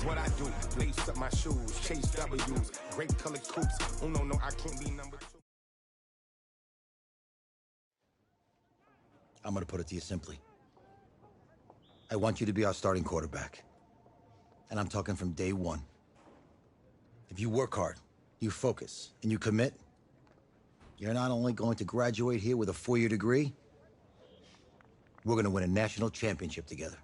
what I do. Lace up my shoes, chase W's, great colored coupes. Oh no, no, I can't be number 2. I'm gonna put it to you simply. I want you to be our starting quarterback. And I'm talking from day one. If you work hard, you focus, and you commit, you're not only going to graduate here with a 4-year degree, we're gonna win a national championship together.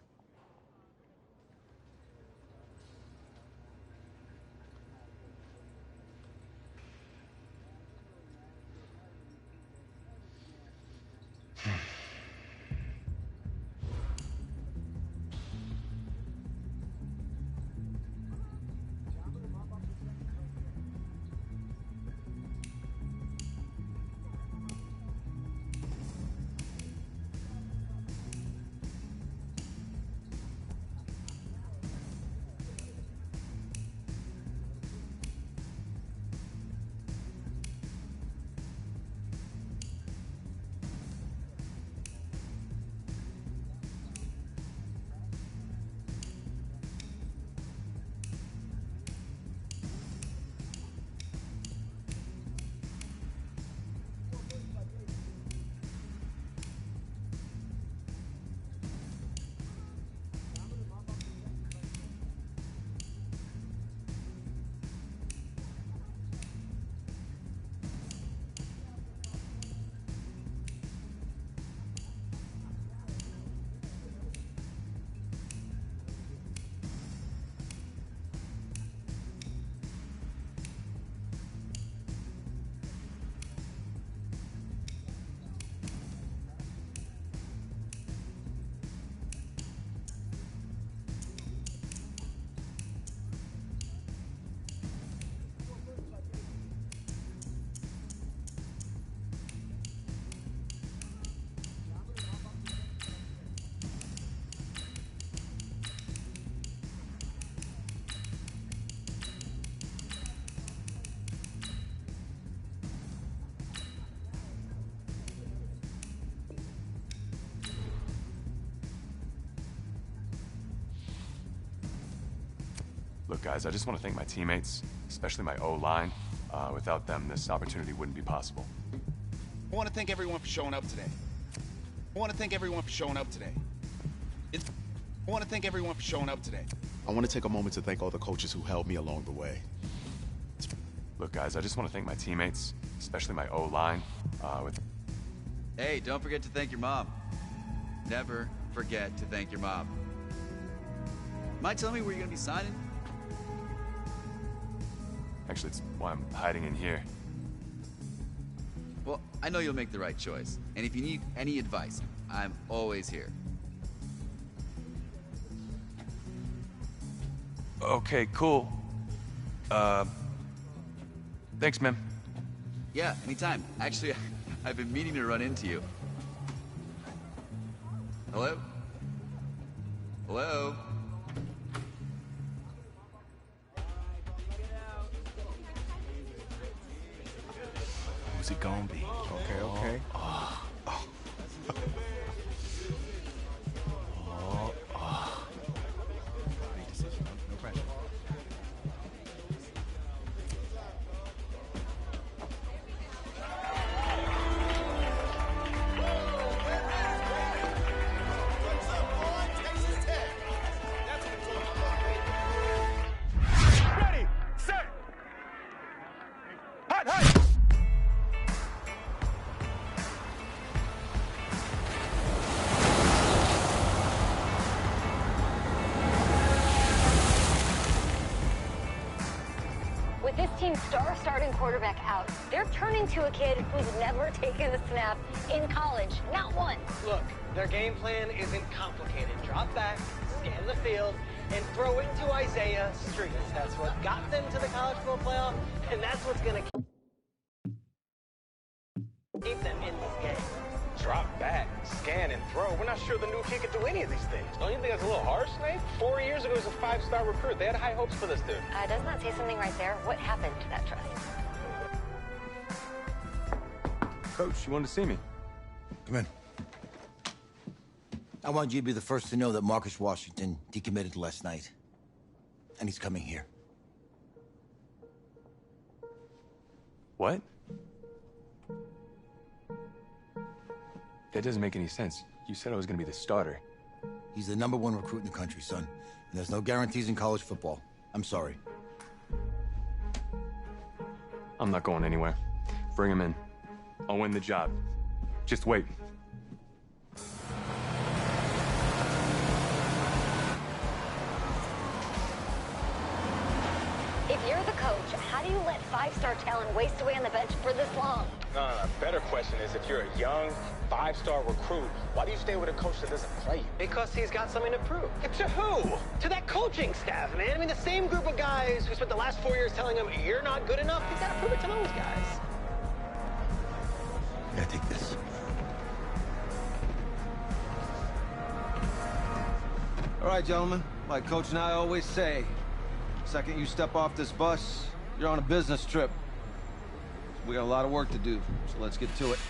Look, guys, I just want to thank my teammates, especially my O-line. Without them, this opportunity wouldn't be possible. I want to thank everyone for showing up today. I want to thank everyone for showing up today. I want to thank everyone for showing up today. I want to take a moment to thank all the coaches who held me along the way. Look, guys, I just want to thank my teammates, especially my O-line. Hey, don't forget to thank your mom. Never forget to thank your mom. Mind telling me where you're going to be signing? Actually, it's why I'm hiding in here. Well, I know you'll make the right choice. And if you need any advice, I'm always here. Okay, cool. Thanks, man. Yeah, anytime. Actually, I've been meaning to run into you. Hello? Hello? Who's it gonna be? Okay, okay. Great decision. No pressure. Ready, set, hot, hot. With this team's star starting quarterback out, they're turning to a kid who's never taken a snap in college, not once. Look, their game plan isn't complicated. Drop back, scan the field, and throw it to Isaiah Street. That's what got them to the college football playoff, and that's what's going to keep them in this game. Drop back, scan, and throw. We're not sure the new kid can do any of these things. Don't you think that's a little harsh, Nate? 4 years ago, he was a 5-star recruit. They had high hopes for this dude. Doesn't that say something right there? What happened to that trust? Coach, you wanted to see me? Come in. I want you to be the first to know that Marcus Washington decommitted last night. and he's coming here. What? That doesn't make any sense. You said I was gonna be the starter. He's the #1 recruit in the country, son. And there's no guarantees in college football. I'm sorry. I'm not going anywhere. Bring him in. I'll win the job. Just wait. If you're the coach, how do you let five-star talent waste away on the bench for this long? No. Better question is, if you're a young, five-star recruit, why do you stay with a coach that doesn't play you? Because he's got something to prove. To who? To that coaching staff, man. I mean, the same group of guys who spent the last 4 years telling him, you're not good enough. He's got to prove it to those guys. Yeah, take this. All right, gentlemen. Like Coach and I always say, second you step off this bus, you're on a business trip. We got a lot of work to do, so let's get to it.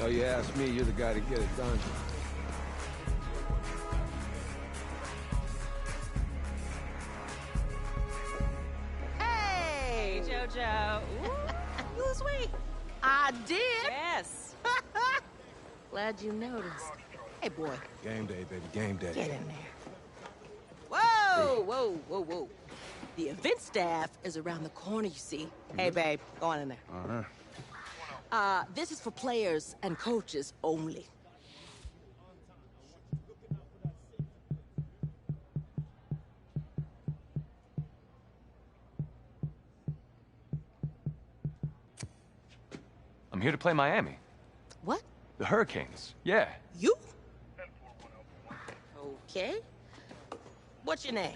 Oh, you ask me, you're the guy to get it done. Hey, JoJo. Ooh, you sweet. I did. Yes. Glad you noticed. Hey, boy. Game day, baby, game day. Get in there. Whoa, whoa, whoa, whoa. The event staff is around the corner, you see. Hey, babe, go on in there. Uh-huh. This is for players and coaches only. I'm here to play Miami. What? The Hurricanes. Yeah. You? Okay. What's your name?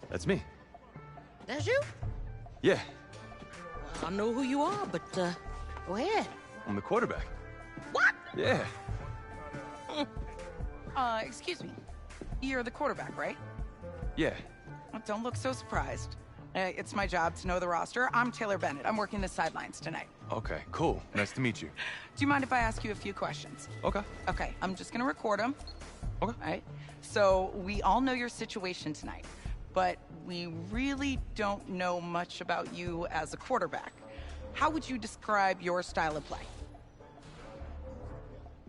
That's me. That's you? Yeah. Well, I know who you are, but, go ahead. I'm the quarterback. What? Yeah. Excuse me. You're the quarterback, right? Yeah. Well, don't look so surprised. It's my job to know the roster. I'm Taylor Bennett. I'm working the sidelines tonight. Okay, cool. Nice to meet you. Do you mind if I ask you a few questions? Okay. Okay, I'm just gonna record them. Okay. All right? So, we all know your situation tonight, but we really don't know much about you as a quarterback. How would you describe your style of play?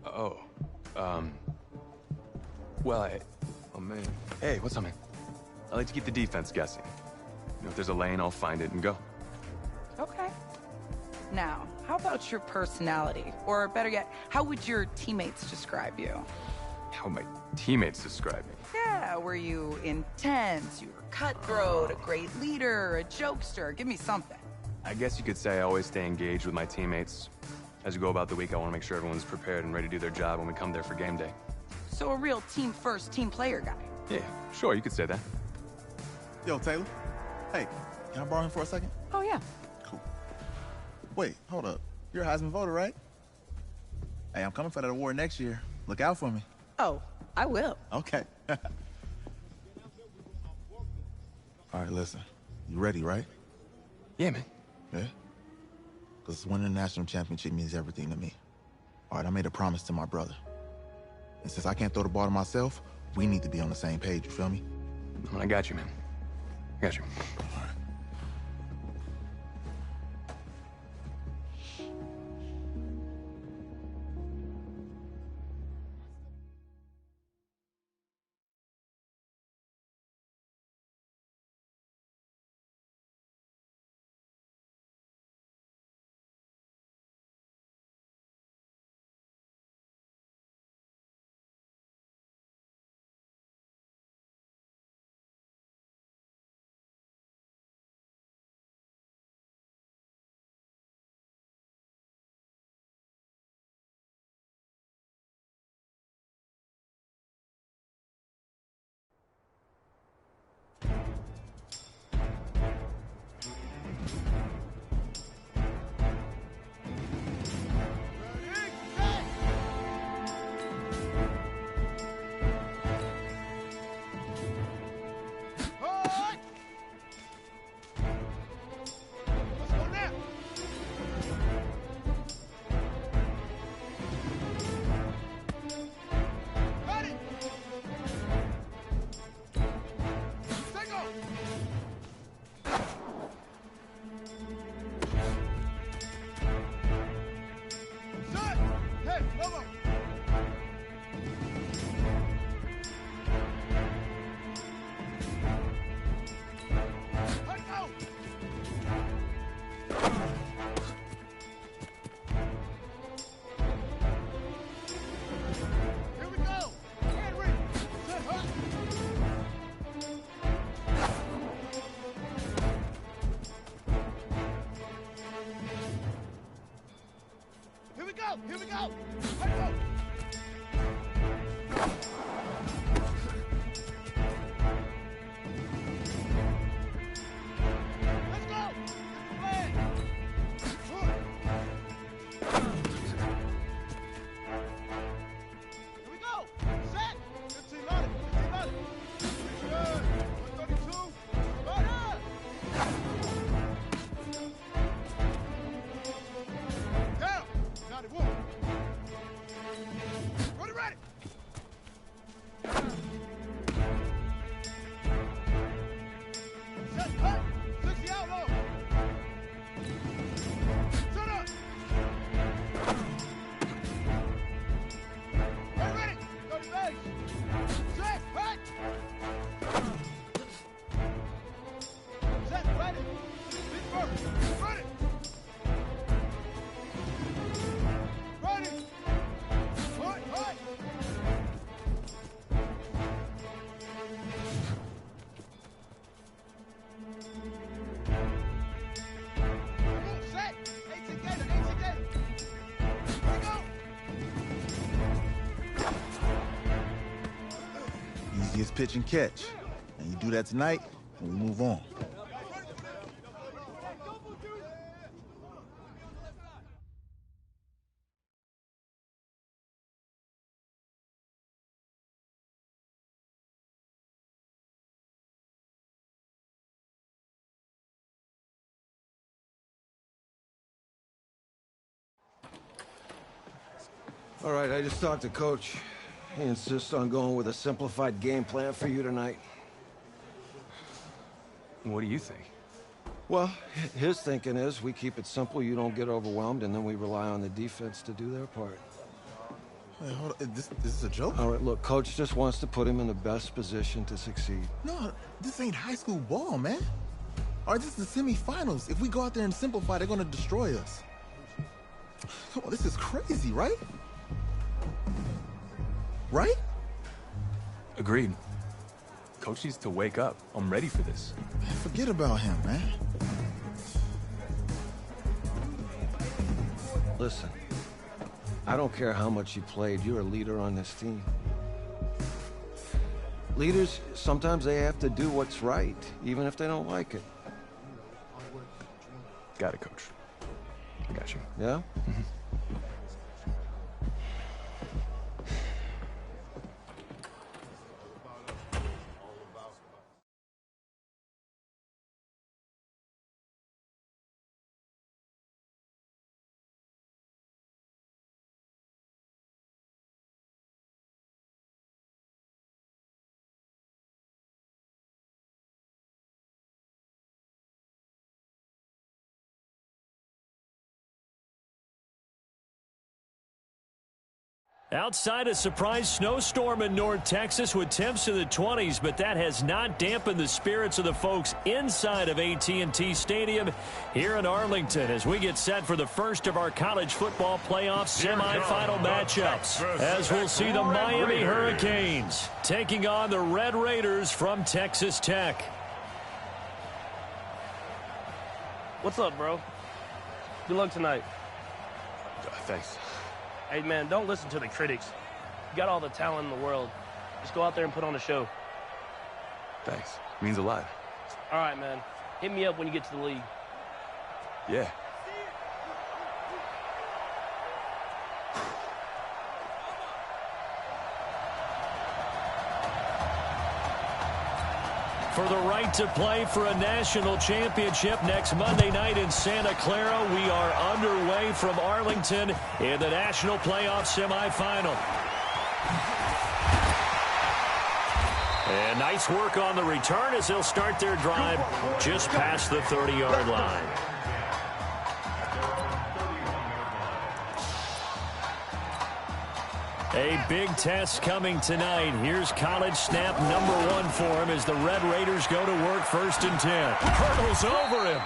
Well, oh man. Hey, what's up, man? I like to keep the defense guessing. You know, if there's a lane, I'll find it and go. Okay. Now, how about your personality? Or better yet, how would your teammates describe you? How would my teammates describe me? Yeah, were you intense? You were cutthroat, a great leader, a jokester? Give me something. I guess you could say I always stay engaged with my teammates. As we go about the week, I want to make sure everyone's prepared and ready to do their job when we come there for game day. So a real team-first, team-player guy. Yeah, sure, you could say that. Yo, Taylor. Hey, can I borrow him for a second? Oh, yeah. Cool. Wait, hold up. You're a Heisman voter, right? Hey, I'm coming for that award next year. Look out for me. Oh, I will. Okay. All right, listen. You ready, right? Yeah, man. Yeah? Because winning the national championship means everything to me. All right, I made a promise to my brother. And since I can't throw the ball to myself, we need to be on the same page, you feel me? I got you, man. I got you. All right. Easiest pitch and catch. And you do that tonight, and we move on. All right, I just talked to Coach. He insists on going with a simplified game plan for you tonight. What do you think? Well, his thinking is we keep it simple, you don't get overwhelmed, and then we rely on the defense to do their part. Wait, hold on. This is a joke? All right, look, Coach just wants to put him in the best position to succeed. No, this ain't high school ball, man. All right, this is the semifinals. If we go out there and simplify, they're going to destroy us. Come on, this is crazy, right? Right? Agreed. Coach needs to wake up. I'm ready for this. Man, forget about him, man. Listen, I don't care how much you played, you're a leader on this team. Leaders, sometimes they have to do what's right, even if they don't like it. Got it, Coach. I got you. Yeah? Outside, a surprise snowstorm in North Texas with temps in the 20s, but that has not dampened the spirits of the folks inside of AT&T Stadium here in Arlington as we get set for the first of our college football playoff semifinal matchups, as we'll see the Miami Hurricanes taking on the Red Raiders from Texas Tech. What's up, bro? Good luck tonight. Thanks. Hey, man, don't listen to the critics. You got all the talent in the world. Just go out there and put on a show. Thanks. Means a lot. All right, man. Hit me up when you get to the league. Yeah. For the right to play for a national championship next Monday night in Santa Clara, we are underway from Arlington in the national playoff semifinal. And nice work on the return as they'll start their drive just past the 30-yard line. A big test coming tonight. Here's college snap #1 for him as the Red Raiders go to work 1st and 10. Hurdles over him.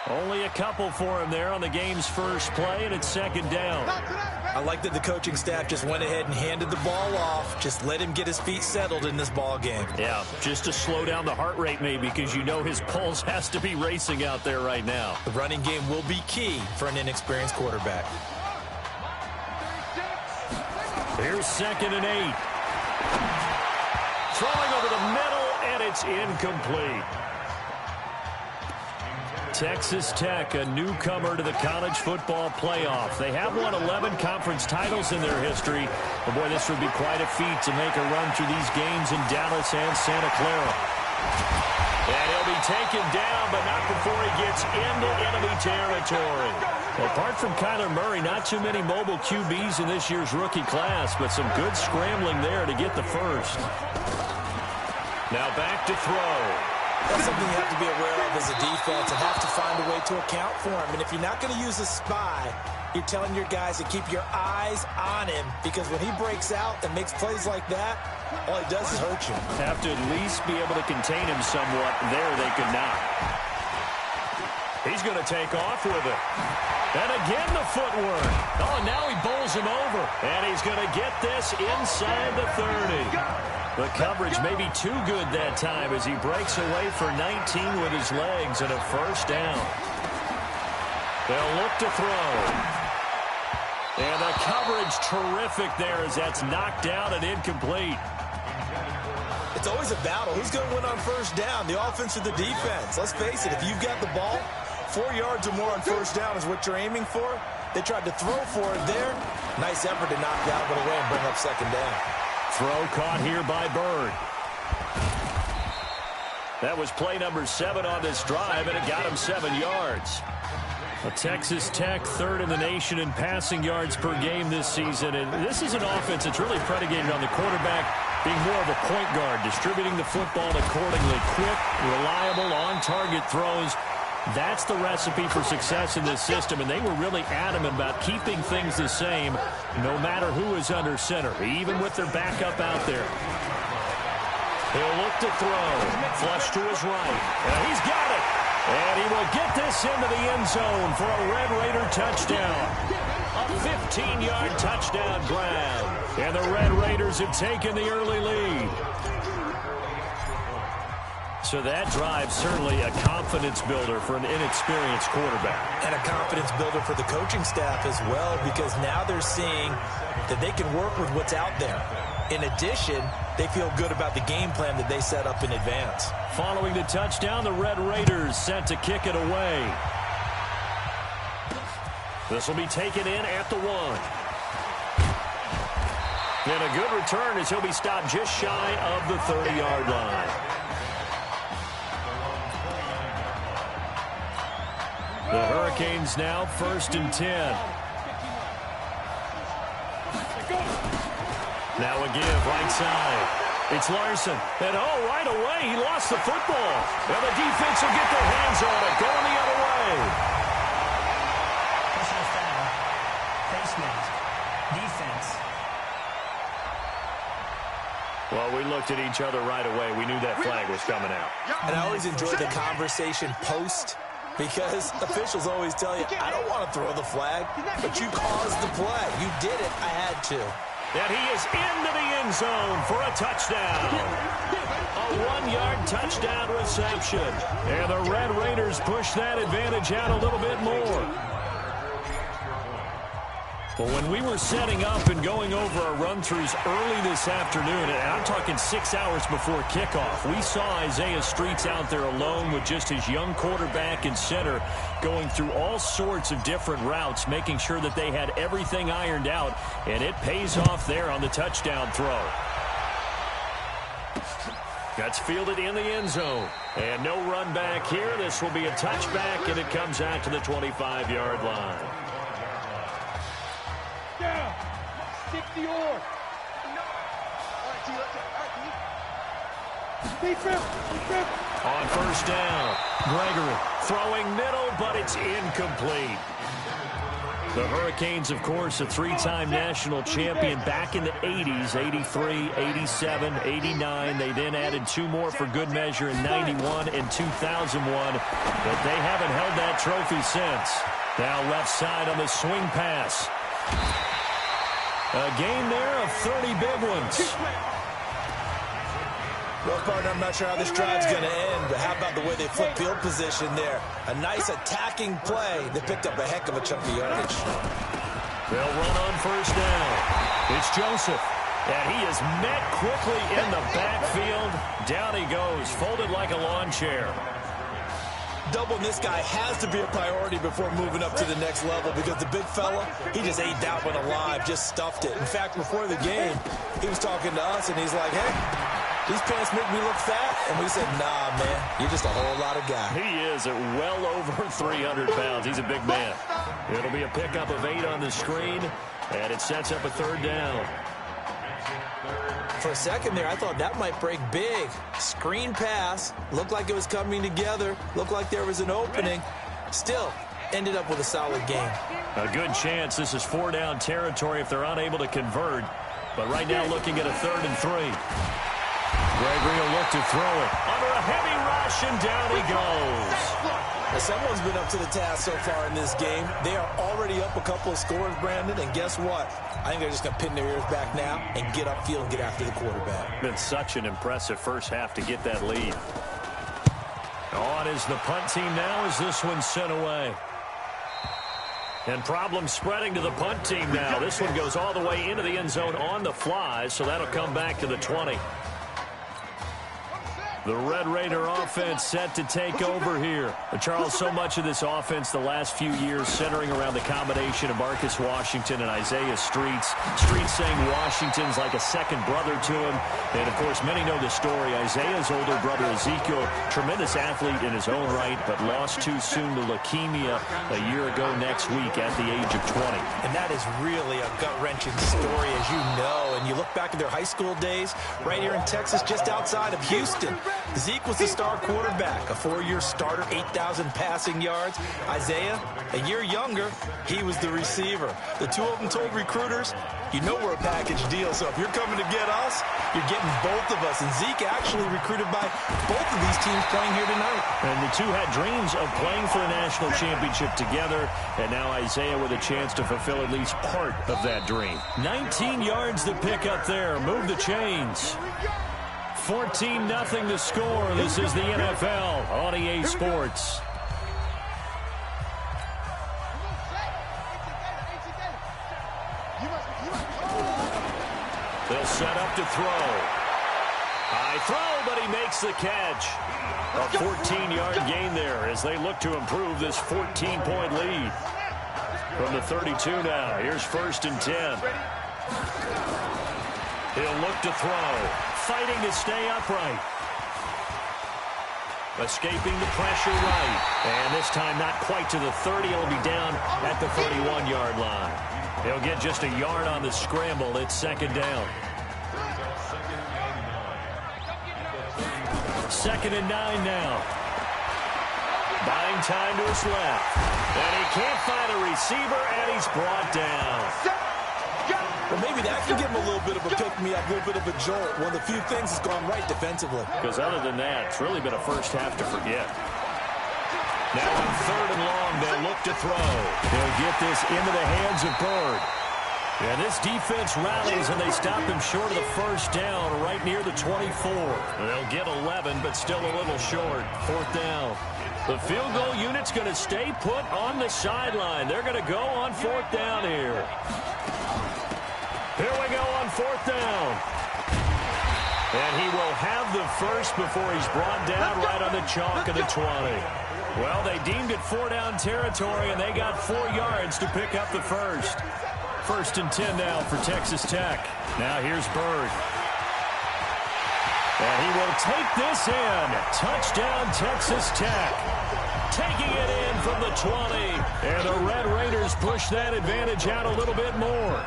Only a couple for him there on the game's first play, and it's 2nd down. I like that the coaching staff just went ahead and handed the ball off. Just let him get his feet settled in this ball game. Yeah, just to slow down the heart rate maybe, because you know his pulse has to be racing out there right now. The running game will be key for an inexperienced quarterback. Here's 2nd and 8. Throwing over the middle, and it's incomplete. Texas Tech, a newcomer to the college football playoff. They have won 11 conference titles in their history. But boy, this would be quite a feat to make a run through these games in Dallas and Santa Clara. And he'll be taken down, but not before he gets into enemy territory. Apart from Kyler Murray, not too many mobile QBs in this year's rookie class, but some good scrambling there to get the first. Now back to throw. That's something you have to be aware of as a defense and have to find a way to account for him. And if you're not going to use a spy, you're telling your guys to keep your eyes on him, because when he breaks out and makes plays like that, all he does is hurt you. Have to at least be able to contain him somewhat. There they could not. He's going to take off with it. And again the footwork. Oh, now he bowls him over. And he's going to get this inside the 30. The coverage may be too good that time as he breaks away for 19 with his legs and a first down. They'll look to throw. And the coverage terrific there as that's knocked down and incomplete. It's always a battle. Who's going to win on first down, the offense or the defense? Let's face it, if you've got the ball, 4 yards or more on first down is what you're aiming for. They tried to throw for it there. Nice effort to knock that one away and bring up second down. Throw caught here by Bird. That was play number 7 on this drive, and it got him 7 yards. A Texas Tech third in the nation in passing yards per game this season. And this is an offense that's really predicated on the quarterback being more of a point guard, distributing the football accordingly. Quick, reliable, on-target throws. That's the recipe for success in this system, and they were really adamant about keeping things the same no matter who is under center, even with their backup out there. He'll look to throw. Flush to his right. And he's got it. And he will get this into the end zone for a Red Raider touchdown. A 15-yard touchdown grab. And the Red Raiders have taken the early lead. So that drive certainly a confidence builder for an inexperienced quarterback. And a confidence builder for the coaching staff as well, because now they're seeing that they can work with what's out there. In addition, they feel good about the game plan that they set up in advance. Following the touchdown, the Red Raiders set to kick it away. This will be taken in at the 1. And a good return as he'll be stopped just shy of the 30-yard line. The Hurricanes now 1st and 10. Now a give right side. It's Larson. And right away he lost the football. And the defense will get their hands on it. Going the other way. Personal foul. Face mask. Defense. Well, we looked at each other right away. We knew that flag was coming out. And I always enjoy the conversation post, because officials always tell you, I don't want to throw the flag, but you caused the play. You did it. I had to. And he is into the end zone for a touchdown. A 1-yard touchdown reception. And the Red Raiders push that advantage out a little bit more. Well, when we were setting up and going over our run-throughs early this afternoon, and I'm talking 6 hours before kickoff, we saw Isaiah Streets out there alone with just his young quarterback and center going through all sorts of different routes, making sure that they had everything ironed out, and it pays off there on the touchdown throw. That's fielded in the end zone. And no run back here. This will be a touchback, and it comes out to the 25-yard line. Down. Stick the oar. On first down, Gregory throwing middle, but it's incomplete. The Hurricanes, of course, a 3-time national champion back in the 80s, 83, 87, 89. They then added 2 more for good measure in 91 and 2001, but they haven't held that trophy since. Now left side on the swing pass. A gain there of 30 big ones. Well, partner, I'm not sure how this drive's going to end, but how about the way they flip field position there? A nice attacking play that picked up a heck of a chunk of yardage. They'll run on first down. It's Joseph. And he is met quickly in the backfield. Down he goes, folded like a lawn chair. Doubling this guy has to be a priority before moving up to the next level, because the big fella, he just ate that one alive, just stuffed it. In fact, before the game, he was talking to us, and he's like, hey, these pants make me look fat. And we said, nah, man, you're just a whole lot of guy. He is at well over 300 pounds. He's a big man. It'll be a pickup of 8 on the screen, and it sets up a third down. For a second there, I thought that might break big. Screen pass. Looked like it was coming together. Looked like there was an opening. Still, ended up with a solid game. A good chance this is 4-down territory if they're unable to convert. But right now looking at a 3rd and 3. Gregory will look to throw it. Under a heavy rush, and down he goes. Well, someone's been up to the task so far in this game. They are already up a couple of scores, Brandon, and guess what? I think they're just going to pin their ears back now and get upfield and get after the quarterback. Been such an impressive first half to get that lead. On is the punt team now as this one's sent away. And problems spreading to the punt team now. This one goes all the way into the end zone on the fly, so that'll come back to the 20. The Red Raider offense set to take over here. Charles, so much of this offense the last few years centering around the combination of Marcus Washington and Isaiah Streets. Streets saying Washington's like a second brother to him. And, of course, many know the story. Isaiah's older brother, Ezekiel, tremendous athlete in his own right, but lost too soon to leukemia a year ago next week at the age of 20. And that is really a gut-wrenching story, as you know. And you look back at their high school days right here in Texas, just outside of Houston. Zeke was the star quarterback, a 4-year starter, 8,000 passing yards. Isaiah, a year younger, he was the receiver. The two of them told recruiters, you know we're a package deal, so if you're coming to get us, you're getting both of us. And Zeke actually recruited by both of these teams playing here tonight. And the two had dreams of playing for a national championship together, and now Isaiah with a chance to fulfill at least part of that dream. 19 yards to pick up there. Move the chains. 14-0 to score. This is the NFL on EA Sports. They'll set up to throw. High throw, but he makes the catch. A 14-yard gain there as they look to improve this 14-point lead. From the 32 now, here's 1st and 10. He'll look to throw. Fighting to stay upright. Escaping the pressure right. And this time not quite to the 30. He'll be down at the 31-yard line. He'll get just a yard on the scramble. It's 2nd down. 2nd and 9 now. Buying time to his left. And he can't find a receiver, and he's brought down. Well, maybe that can give him a little bit of a pick-me-up, a little bit of a jolt. One of the few things that's gone right defensively. Because other than that, it's really been a first half to forget. Now on 3rd and long, they'll look to throw. They'll get this into the hands of Bird. And this defense rallies, and they stop him short of the 1st down right near the 24. They'll get 11, but still a little short. 4th down. The field goal unit's going to stay put on the sideline. They're going to go on 4th down here. Here we go on 4th down. And he will have the first before he's brought down right on the chalk of the 20. Well, they deemed it 4-down territory, and they got 4 yards to pick up the first. 1st and 10 now for Texas Tech. Now here's Bird. And he will take this in. Touchdown, Texas Tech. Taking it in from the 20. And the Red Raiders push that advantage out a little bit more.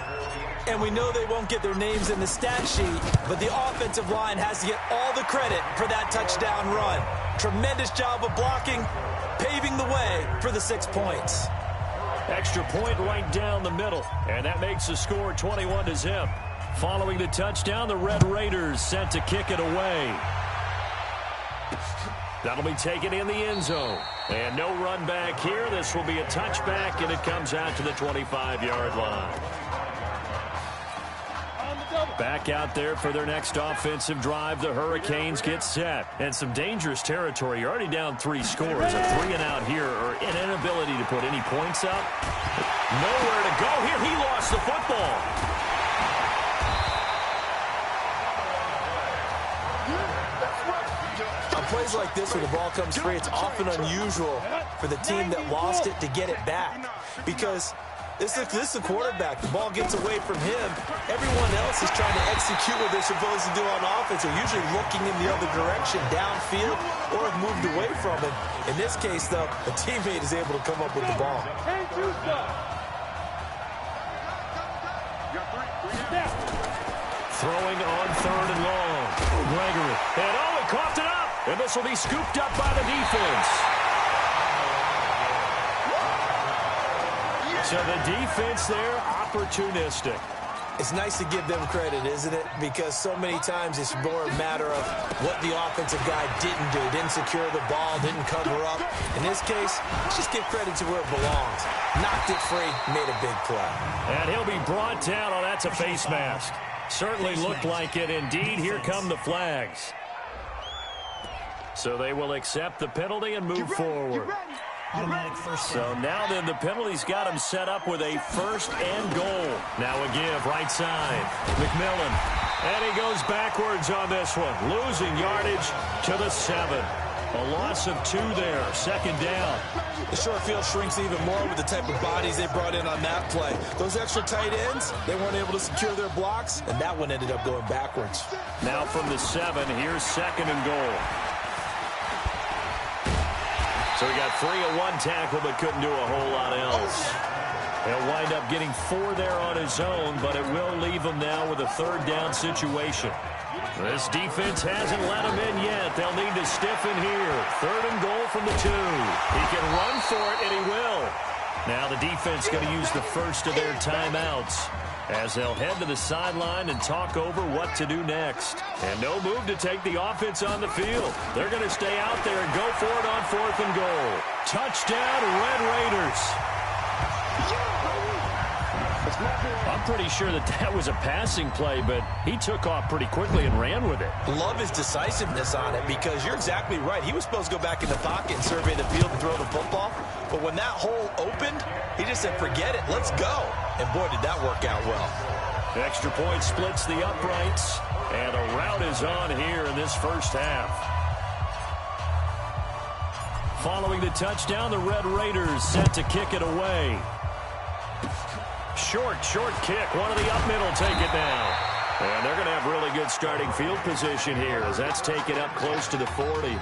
And we know they won't get their names in the stat sheet, but the offensive line has to get all the credit for that touchdown run. Tremendous job of blocking, paving the way for the 6 points. Extra point right down the middle, and that makes the score 21-0. Following the touchdown, the Red Raiders set to kick it away. That'll be taken in the end zone. And no run back here. This will be a touchback, and it comes out to the 25-yard line. Back out there for their next offensive drive. The Hurricanes get set. And some dangerous territory. You're already down 3 scores. A 3-and-out here, or an inability to put any points up. Nowhere to go here. He lost the football. On plays like this where the ball comes free, it's often unusual for the team that lost it to get it back. Because this is a quarterback. The ball gets away from him. Everyone else is trying to execute what they're supposed to do on offense. They're usually looking in the other direction, downfield, or have moved away from it. In this case, though, a teammate is able to come up with the ball. Throwing on 3rd and long. Gregory. And he coughed it up. And this will be scooped up by the defense. So the defense there, opportunistic. It's nice to give them credit, isn't it? Because so many times it's more a matter of what the offensive guy didn't do. Didn't secure the ball, didn't cover up. In this case, let's just give credit to where it belongs. Knocked it free, made a big play. And he'll be brought down. Oh, that's a face mask. Certainly looked like it. Indeed, here come the flags. So they will accept the penalty and move forward. Automatic first So now then the penalty's got him set up with a 1st and goal. Now a give, right side. McMillan. And he goes backwards on this one. Losing yardage to the 7. A loss of 2 there. 2nd down. The short field shrinks even more with the type of bodies they brought in on that play. Those extra tight ends, they weren't able to secure their blocks, and that one ended up going backwards. Now from the 7, here's 2nd and goal. So he got 3 at 1 tackle, but couldn't do a whole lot else. He'll wind up getting 4 there on his own, but it will leave him now with a 3rd down situation. This defense hasn't let him in yet. They'll need to stiffen here. 3rd and goal from the 2. He can run for it, and he will. Now the defense going to use the first of their timeouts as they'll head to the sideline and talk over what to do next. And no move to take the offense on the field. They're going to stay out there and go for it on 4th and goal. Touchdown, Red Raiders. I'm pretty sure that was a passing play, but he took off pretty quickly and ran with it. Love his decisiveness on it because you're exactly right. He was supposed to go back in the pocket and survey the field and throw the football. But when that hole opened, he just said, forget it, let's go. And boy, did that work out well. Extra point splits the uprights, and a rout is on here in this first half. Following the touchdown, the Red Raiders set to kick it away. Short kick. One of the up middle take it down. And they're going to have really good starting field position here as that's taken up close to the 40.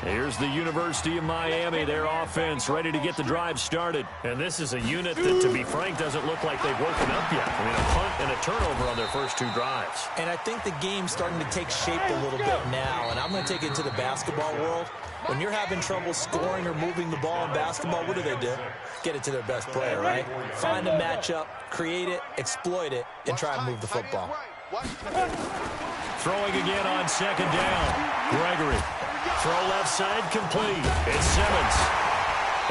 Here's the University of Miami, their offense ready to get the drive started. And this is a unit that, to be frank, doesn't look like they've woken up yet. I mean, a punt and a turnover on their first 2 drives. And I think the game's starting to take shape a little bit now. And I'm going to take it to the basketball world. When you're having trouble scoring or moving the ball in basketball, what do? Get it to their best player, right? Find a matchup, create it, exploit it, and try and move the football. Throwing again on 2nd down. Gregory. Throw left side complete. It's Simmons.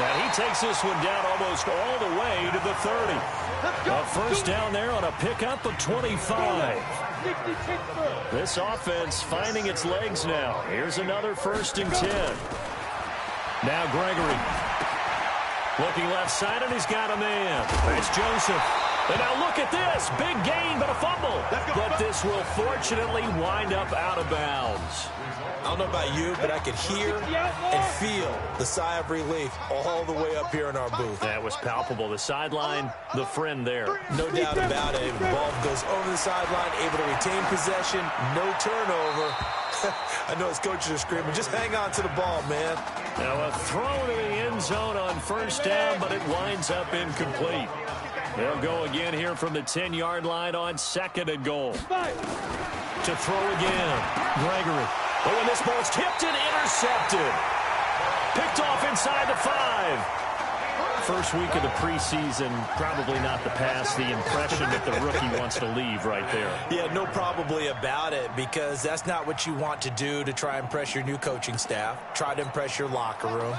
And he takes this one down almost all the way to the 30. A 1st down there on a pickup of 25. This offense finding its legs now. Here's another 1st and 10. Now Gregory. Looking left side, and he's got a man. It's Joseph. And now look at this. Big gain, but a fumble. But this will fortunately wind up out of bounds. I don't know about you, but I could hear and feel the sigh of relief all the way up here in our booth. That was palpable. The sideline, the friend there. No doubt about it. The ball goes over the sideline, able to retain possession, no turnover. I know his coaches are screaming, just hang on to the ball, man. Now a throw to the end zone on 1st down, but it winds up incomplete. They'll go again here from the 10-yard line on 2nd and goal. To throw again. Gregory. Oh, and this ball's tipped and intercepted. Picked off inside the 5. First week of the preseason, probably not the pass, the impression that the rookie wants to leave right there. Yeah, no probably about it, because that's not what you want to do to try and impress your new coaching staff, try to impress your locker room,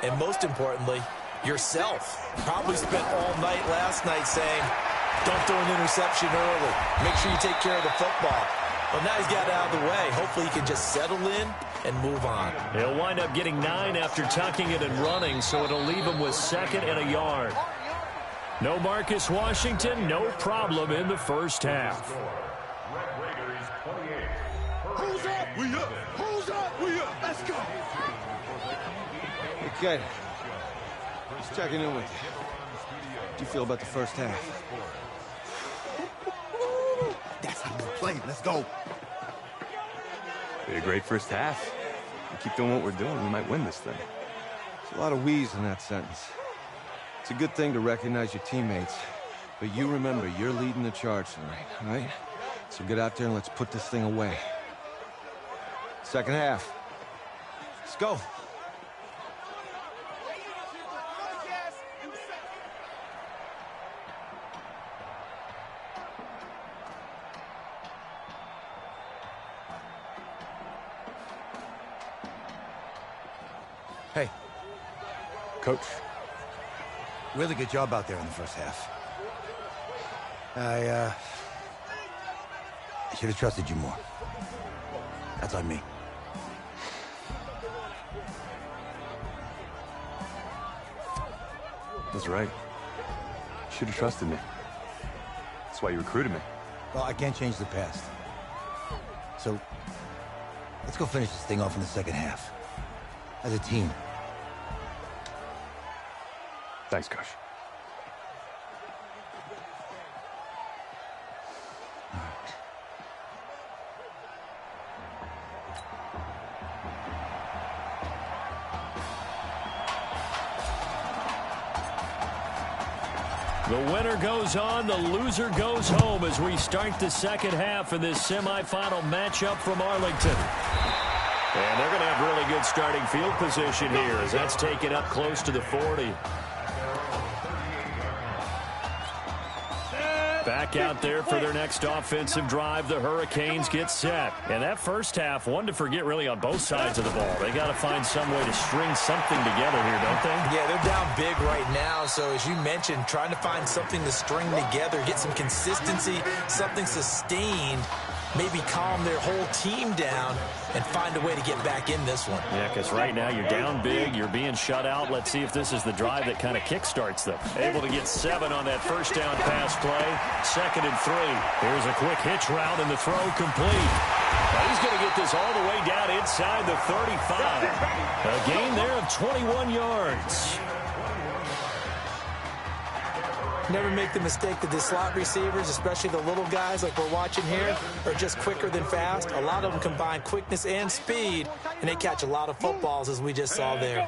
and most importantly, yourself. Probably spent all night last night saying, don't throw an interception early. Make sure you take care of the football. Well, now he's got it out of the way. Hopefully he can just settle in and move on. He'll wind up getting 9 after tucking it and running, so it'll leave him with 2nd and a yard. No Marcus Washington, no problem in the first half. Who's up? We up. Who's up? We up. Let's go. Okay. Just checking in with you. How do you feel about the first half? That's how we play. Let's go. We had a great first half. We keep doing what we're doing, we might win this thing. There's a lot of wheeze in that sentence. It's a good thing to recognize your teammates. But you remember, you're leading the charge tonight, all right? So get out there and let's put this thing away. Second half. Let's go. Hey. Coach. Really good job out there in the first half. I should have trusted you more. That's on me. That's right. You should have trusted me. That's why you recruited me. Well, I can't change the past. So, let's go finish this thing off in the second half. As a team. Thanks, Coach. The winner goes on, the loser goes home as we start the second half in this semifinal matchup from Arlington. And they're going to have really good starting field position here as that's taken up close to the 40. Back out there for their next offensive drive. The Hurricanes get set. And that first half, one to forget really on both sides of the ball. They got to find some way to string something together here, don't they? Yeah, they're down big right now. So as you mentioned, trying to find something to string together, get some consistency, something sustained, maybe calm their whole team down and find a way to get back in this one. Yeah, because right now you're down big, you're being shut out. Let's see if this is the drive that kind of kickstarts them. Able to get 7 on that first down pass play. 2nd and 3. Here's a quick hitch route and the throw complete. Now he's going to get this all the way down inside the 35. A gain there of 21 yards. Never make the mistake that the slot receivers, especially the little guys like we're watching here, are just quicker than fast. A lot of them combine quickness and speed, and they catch a lot of footballs, as we just saw there.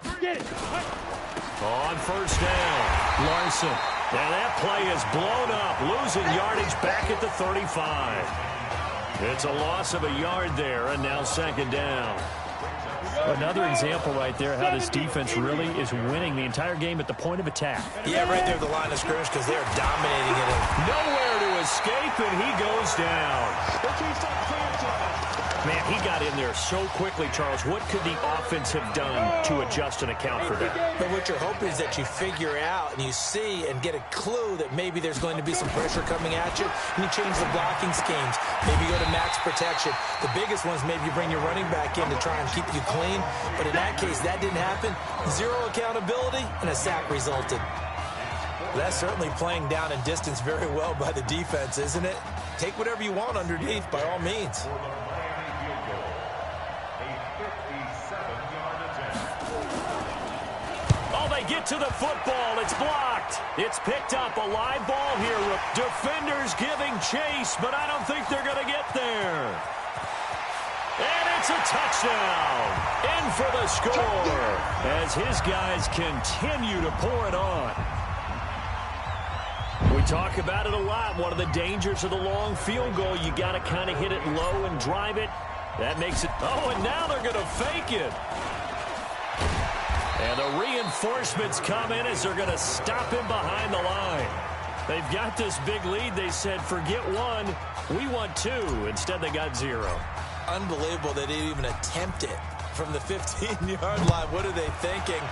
On first down, Larson. And that play is blown up, losing yardage back at the 35. It's a loss of a yard there, and now 2nd down. Another example right there how this defense really is winning the entire game at the point of attack. Yeah, right there at the line of scrimmage because they're dominating it. Nowhere to escape, and he goes down. Man, he got in there so quickly, Charles. What could the offense have done to adjust and account for that? But what you're hoping is that you figure out and you see and get a clue that maybe there's going to be some pressure coming at you, and you change the blocking schemes. Maybe go to max protection. The biggest ones, maybe you bring your running back in to try and keep you clean. But in that case, that didn't happen. 0 accountability, and a sack resulted. That's certainly playing down and distance very well by the defense, isn't it? Take whatever you want underneath, by all means. Get to the football. It's blocked. It's picked up. A live ball here. Defenders giving chase, but I don't think they're going to get there. And it's a touchdown. In for the score as his guys continue to pour it on. We talk about it a lot. One of the dangers of the long field goal, you got to kind of hit it low and drive it. That makes it. Oh, and now they're going to fake it. And the reinforcements come in as they're going to stop him behind the line. They've got this big lead. They said, forget 1, we want 2. Instead, they got 0. Unbelievable they didn't even attempt it from the 15-yard line. What are they thinking?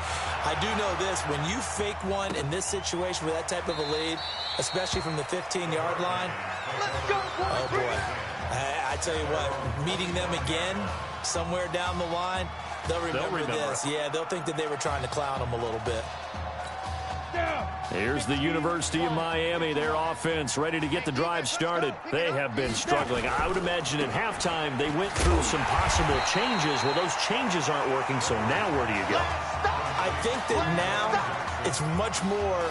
I do know this. When you fake one in this situation with that type of a lead, especially from the 15-yard line, oh, boy. I tell you what, meeting them again somewhere down the line, They'll remember this. Yeah, they'll think that they were trying to clown them a little bit. Here's the University of Miami. Their offense ready to get the drive started. They have been struggling. I would imagine at halftime they went through some possible changes. Well, those changes aren't working, so now where do you go? I think that now it's much more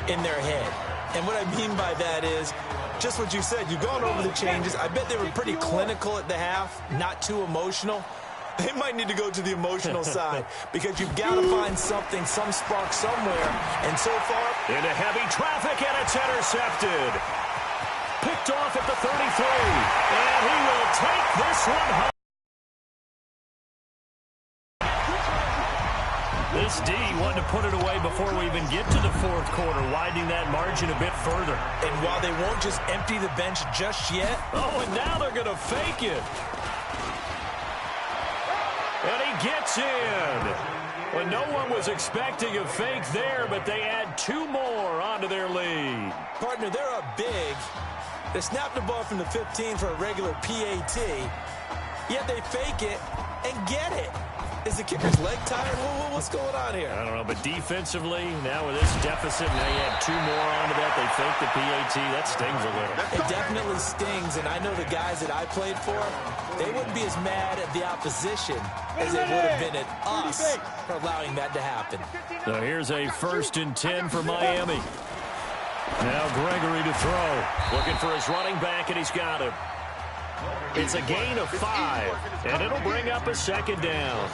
in their head. And what I mean by that is just what you said. You've gone over the changes. I bet they were pretty clinical at the half, not too emotional. They might need to go to the emotional side because you've got to find something, some spark somewhere. And so far, into heavy traffic, and it's intercepted. Picked off at the 33. And he will take this one home. This D wanted to put it away before we even get to the 4th quarter, widening that margin a bit further. And while they won't just empty the bench just yet. Oh, and now they're going to fake it. And he gets in. Well, no one was expecting a fake there, but they add 2 more onto their lead. Partner, they're up big. They snapped the ball from the 15 for a regular PAT, yet they fake it and get it. Is the kicker's leg tired? What's going on here? I don't know, but defensively, now with this deficit, now you add 2 more onto that. They fake the PAT. That stings a little. It definitely stings, and I know the guys that I played for, they wouldn't be as mad at the opposition as they would have been at us for allowing that to happen. So here's a 1st and 10 for Miami. Now Gregory to throw. Looking for his running back, and he's got him. It's a gain of 5, and it'll bring up a 2nd down.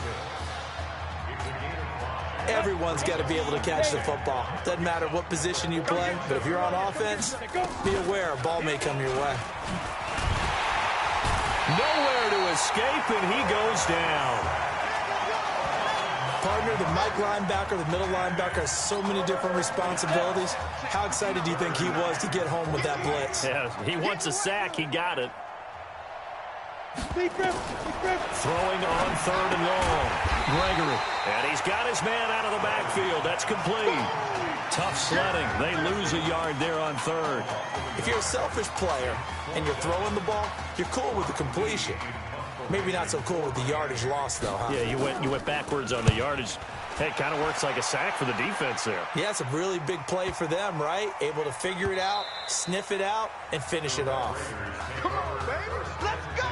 Everyone's got to be able to catch the football. Doesn't matter what position you play, but if you're on offense, be aware a ball may come your way. Nowhere to escape, and he goes down. Partner, the Mike linebacker, the middle linebacker has so many different responsibilities. How excited do you think he was to get home with that blitz? Yeah, he wants a sack. He got it. Throwing on 3rd and long. Gregory. And he's got his man out of the backfield. That's complete. Tough sledding. They lose a yard there on 3rd. If you're a selfish player and you're throwing the ball, you're cool with the completion. Maybe not so cool with the yardage loss, though, huh? Yeah, you went backwards on the yardage. Hey, it kind of works like a sack for the defense there. Yeah, it's a really big play for them, right? Able to figure it out, sniff it out, and finish it off. Come on, baby. Let's go.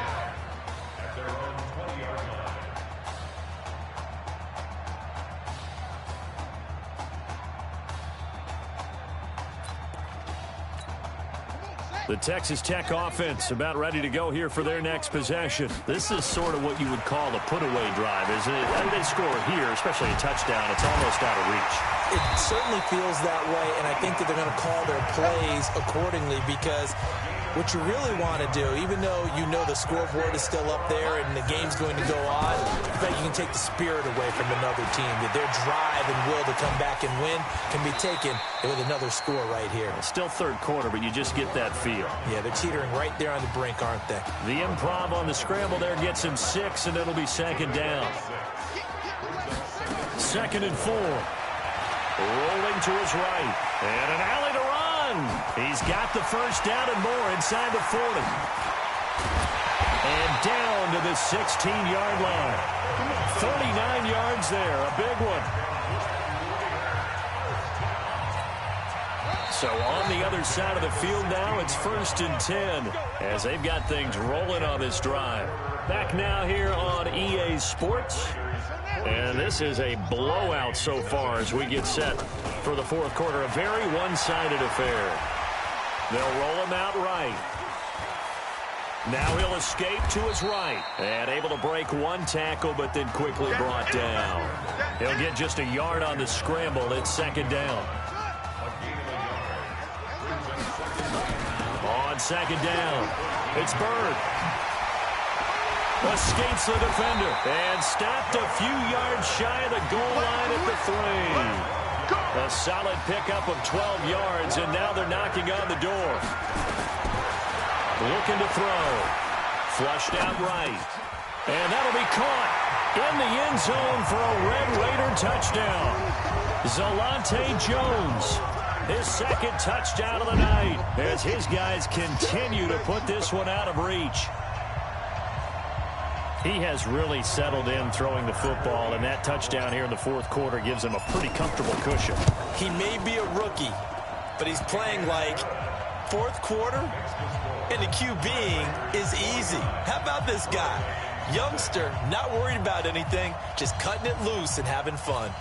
The Texas Tech offense about ready to go here for their next possession. This is sort of what you would call a put-away drive, isn't it? And they score here, especially a touchdown. It's almost out of reach. It certainly feels that way, and I think that they're going to call their plays accordingly because what you really want to do, even though you know the scoreboard is still up there and the game's going to go on, I bet you can take the spirit away from another team, that their drive and will to come back and win can be taken with another score right here. Still 3rd quarter, but you just get that feel. Yeah, they're teetering right there on the brink, aren't they? The improv on the scramble there gets him 6, and it'll be 2nd down. 2nd and 4. Rolling to his right. And an alley to run. He's got the 1st down and more inside the 40. And down to the 16-yard line. 39 yards there, a big one. So on the other side of the field now, it's 1st and 10 as they've got things rolling on this drive. Back now here on EA Sports. And this is a blowout so far as we get set for the 4th quarter. A very one-sided affair. They'll roll him out right. Now he'll escape to his right. And able to break 1 tackle, but then quickly brought down. He'll get just a yard on the scramble. It's 2nd down. On 2nd down, it's Bird. Escapes the defender and stopped a few yards shy of the goal line at the 3. A solid pickup of 12 yards, and now they're knocking on the door. Looking to throw. Flushed out right. And that'll be caught in the end zone for a Red Raider touchdown. Zalante Jones, his 2nd touchdown of the night, as his guys continue to put this one out of reach. He has really settled in throwing the football, and that touchdown here in the 4th quarter gives him a pretty comfortable cushion. He may be a rookie, but he's playing like 4th quarter, and the QBing is easy. How about this guy? Youngster, not worried about anything, just cutting it loose and having fun.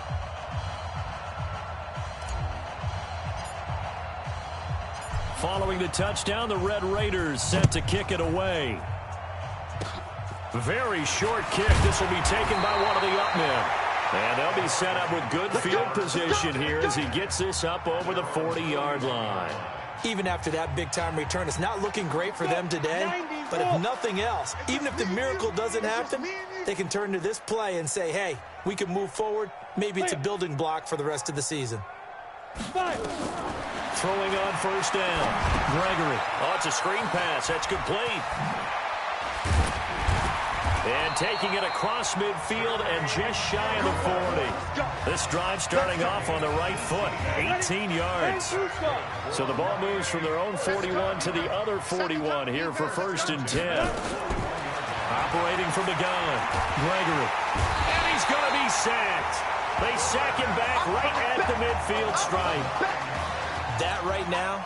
Following the touchdown, the Red Raiders set to kick it away. Very short kick. This will be taken by one of the up men. And they'll be set up with good field position here as he gets this up over the 40-yard line. Even after that big-time return, it's not looking great for them today. But if nothing else, even if the miracle doesn't happen, they can turn to this play and say, hey, we can move forward. Maybe it's a building block for the rest of the season. Throwing on 1st down. Gregory. Oh, it's a screen pass. That's complete. And taking it across midfield and just shy of the 40. This drive starting off on the right foot, 18 yards. So the ball moves from their own 41 to the other 41 here for 1st and 10. Operating from the gun, Gregory. And he's going to be sacked. They sack him back right at the midfield stripe. That right now,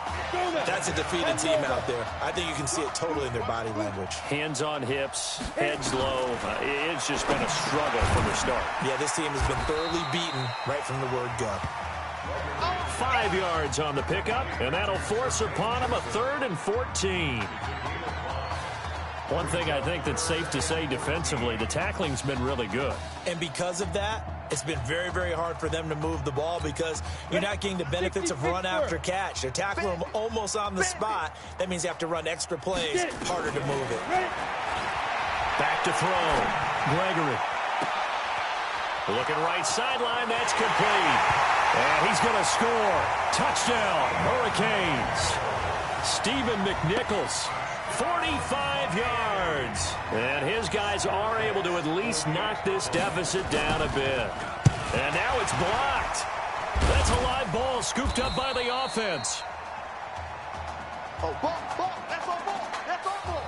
that's a defeated team out there. I think you can see it totally in their body language. Hands on hips, heads low. It's just been a struggle from the start. Yeah, this team has been thoroughly beaten right from the word go. 5 yards on the pickup, and that'll force upon him a 3rd and 14. One thing I think that's safe to say defensively, the tackling's been really good. And because of that, it's been very, very hard for them to move the ball because you're not getting the benefits of run after catch. They're tackling them almost on the spot. That means you have to run extra plays, harder to move it. Back to throw. Gregory. Looking right sideline, that's complete. And he's going to score. Touchdown, Hurricanes. Stephen McNichols. 45 yards. And his guys are able to at least knock this deficit down a bit. And now it's blocked. That's a live ball scooped up by the offense. Oh, ball. That's our ball. That's our ball.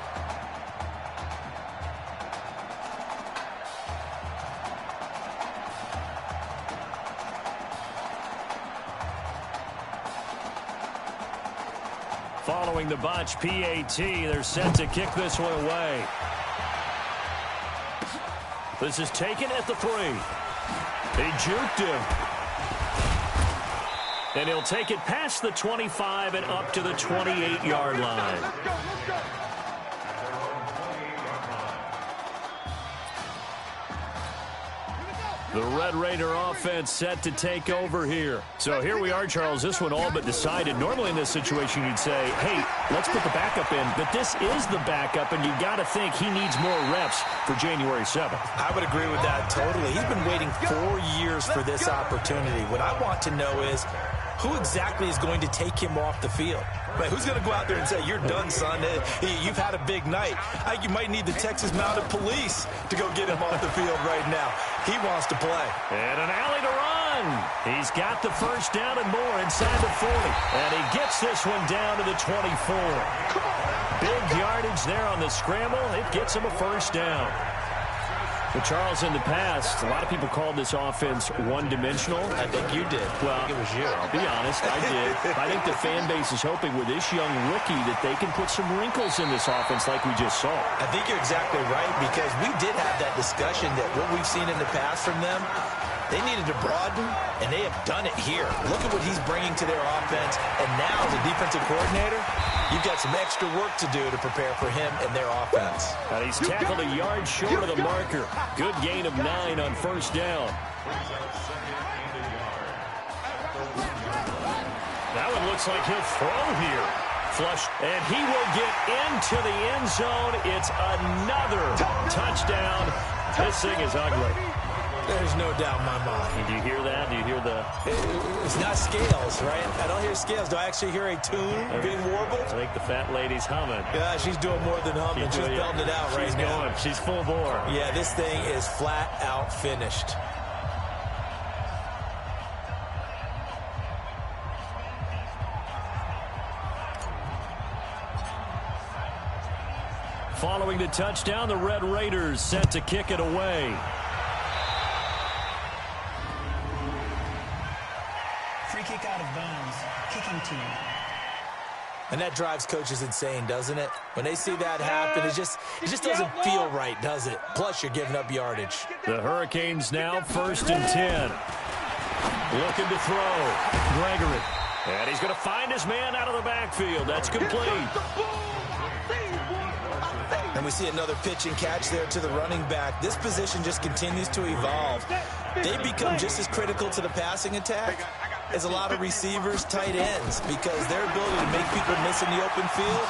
Following the botch PAT, they're set to kick this one away. This is taken at the 3. He juked him. And he'll take it past the 25 and up to the 28-yard line. The Red Raider offense set to take over here. So here we are, Charles. This one all but decided. Normally in this situation you'd say, hey, let's put the backup in. But this is the backup, and you got to think he needs more reps for January 7th. I would agree with that totally. He's been waiting 4 years for this opportunity. What I want to know is who exactly is going to take him off the field? Right, who's going to go out there and say, you're done, son. You've had a big night. I think you might need the Texas Mounted Police to go get him off the field right now. He wants to play. And an alley to run. He's got the first down and more inside the 40. And he gets this one down to the 24. Big yardage there on the scramble. It gets him a first down. But Charles, in the past, a lot of people called this offense one-dimensional. I think you did. Well, I think it was you. I'll be honest, I did. I think the fan base is hoping with this young rookie that they can put some wrinkles in this offense like we just saw. I think you're exactly right because we did have that discussion that what we've seen in the past from them, they needed to broaden, and they have done it here. Look at what he's bringing to their offense, and now as a defensive coordinator, you've got some extra work to do to prepare for him and their offense. And he's tackled a yard short of the marker. Good gain of 9 on first down. That one looks like he'll throw here. Flush, and he will get into the end zone. It's another touchdown. This thing is ugly. There's no doubt in my mind. Do you hear that? Do you hear the... It's not scales, right? I don't hear scales. Do I actually hear a tune being warbled? I think the fat lady's humming. Yeah, she's doing more than humming. She's belting it out right now. She's going. She's full bore. Yeah, this thing is flat out finished. Following the touchdown, the Red Raiders set to kick it away. Free kick out of bounds. Kicking team. And that drives coaches insane, doesn't it? When they see that happen, it just doesn't feel right, does it? Plus, you're giving up yardage. The Hurricanes now 1st and 10. Looking to throw. Gregory. And he's going to find his man out of the backfield. That's complete. And we see another pitch and catch there to the running back. This position just continues to evolve. They become just as critical to the passing attack as a lot of receivers, tight ends, because their ability to make people miss in the open field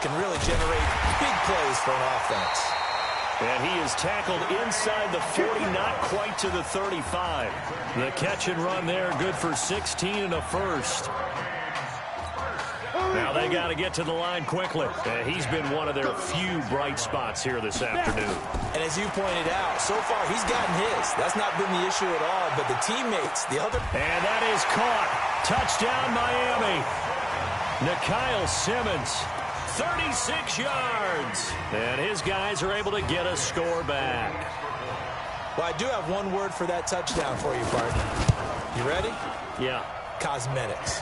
can really generate big plays for an offense. And he is tackled inside the 40, not quite to the 35. The catch and run there, good for 16 and a first. Now they got to get to the line quickly. He's been one of their few bright spots here this afternoon. And as you pointed out, so far he's gotten his. That's not been the issue at all, but the teammates, the other... And that is caught. Touchdown, Miami. Nikhil Simmons, 36 yards. And his guys are able to get a score back. Well, I do have one word for that touchdown for you, partner. You ready? Yeah. Cosmetics.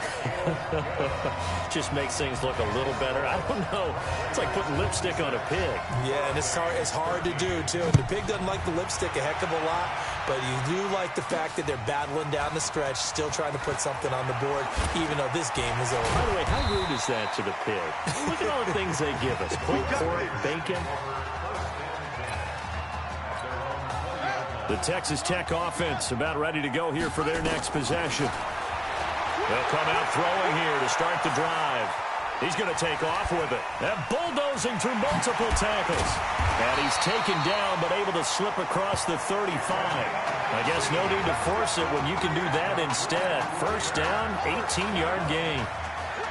Just makes things look a little better. I don't know. It's like putting lipstick on a pig. Yeah, and it's hard to do, too. And the pig doesn't like the lipstick a heck of a lot, but you do like the fact that they're battling down the stretch, still trying to put something on the board, even though this game is over. By the way, how rude is that to the pig? Look at all the things they give us. Pulled pork, bacon. The Texas Tech offense about ready to go here for their next possession. They'll come out throwing here to start the drive. He's going to take off with it. And bulldozing through multiple tackles. And he's taken down but able to slip across the 35. I guess no need to force it when you can do that instead. First down, 18-yard gain.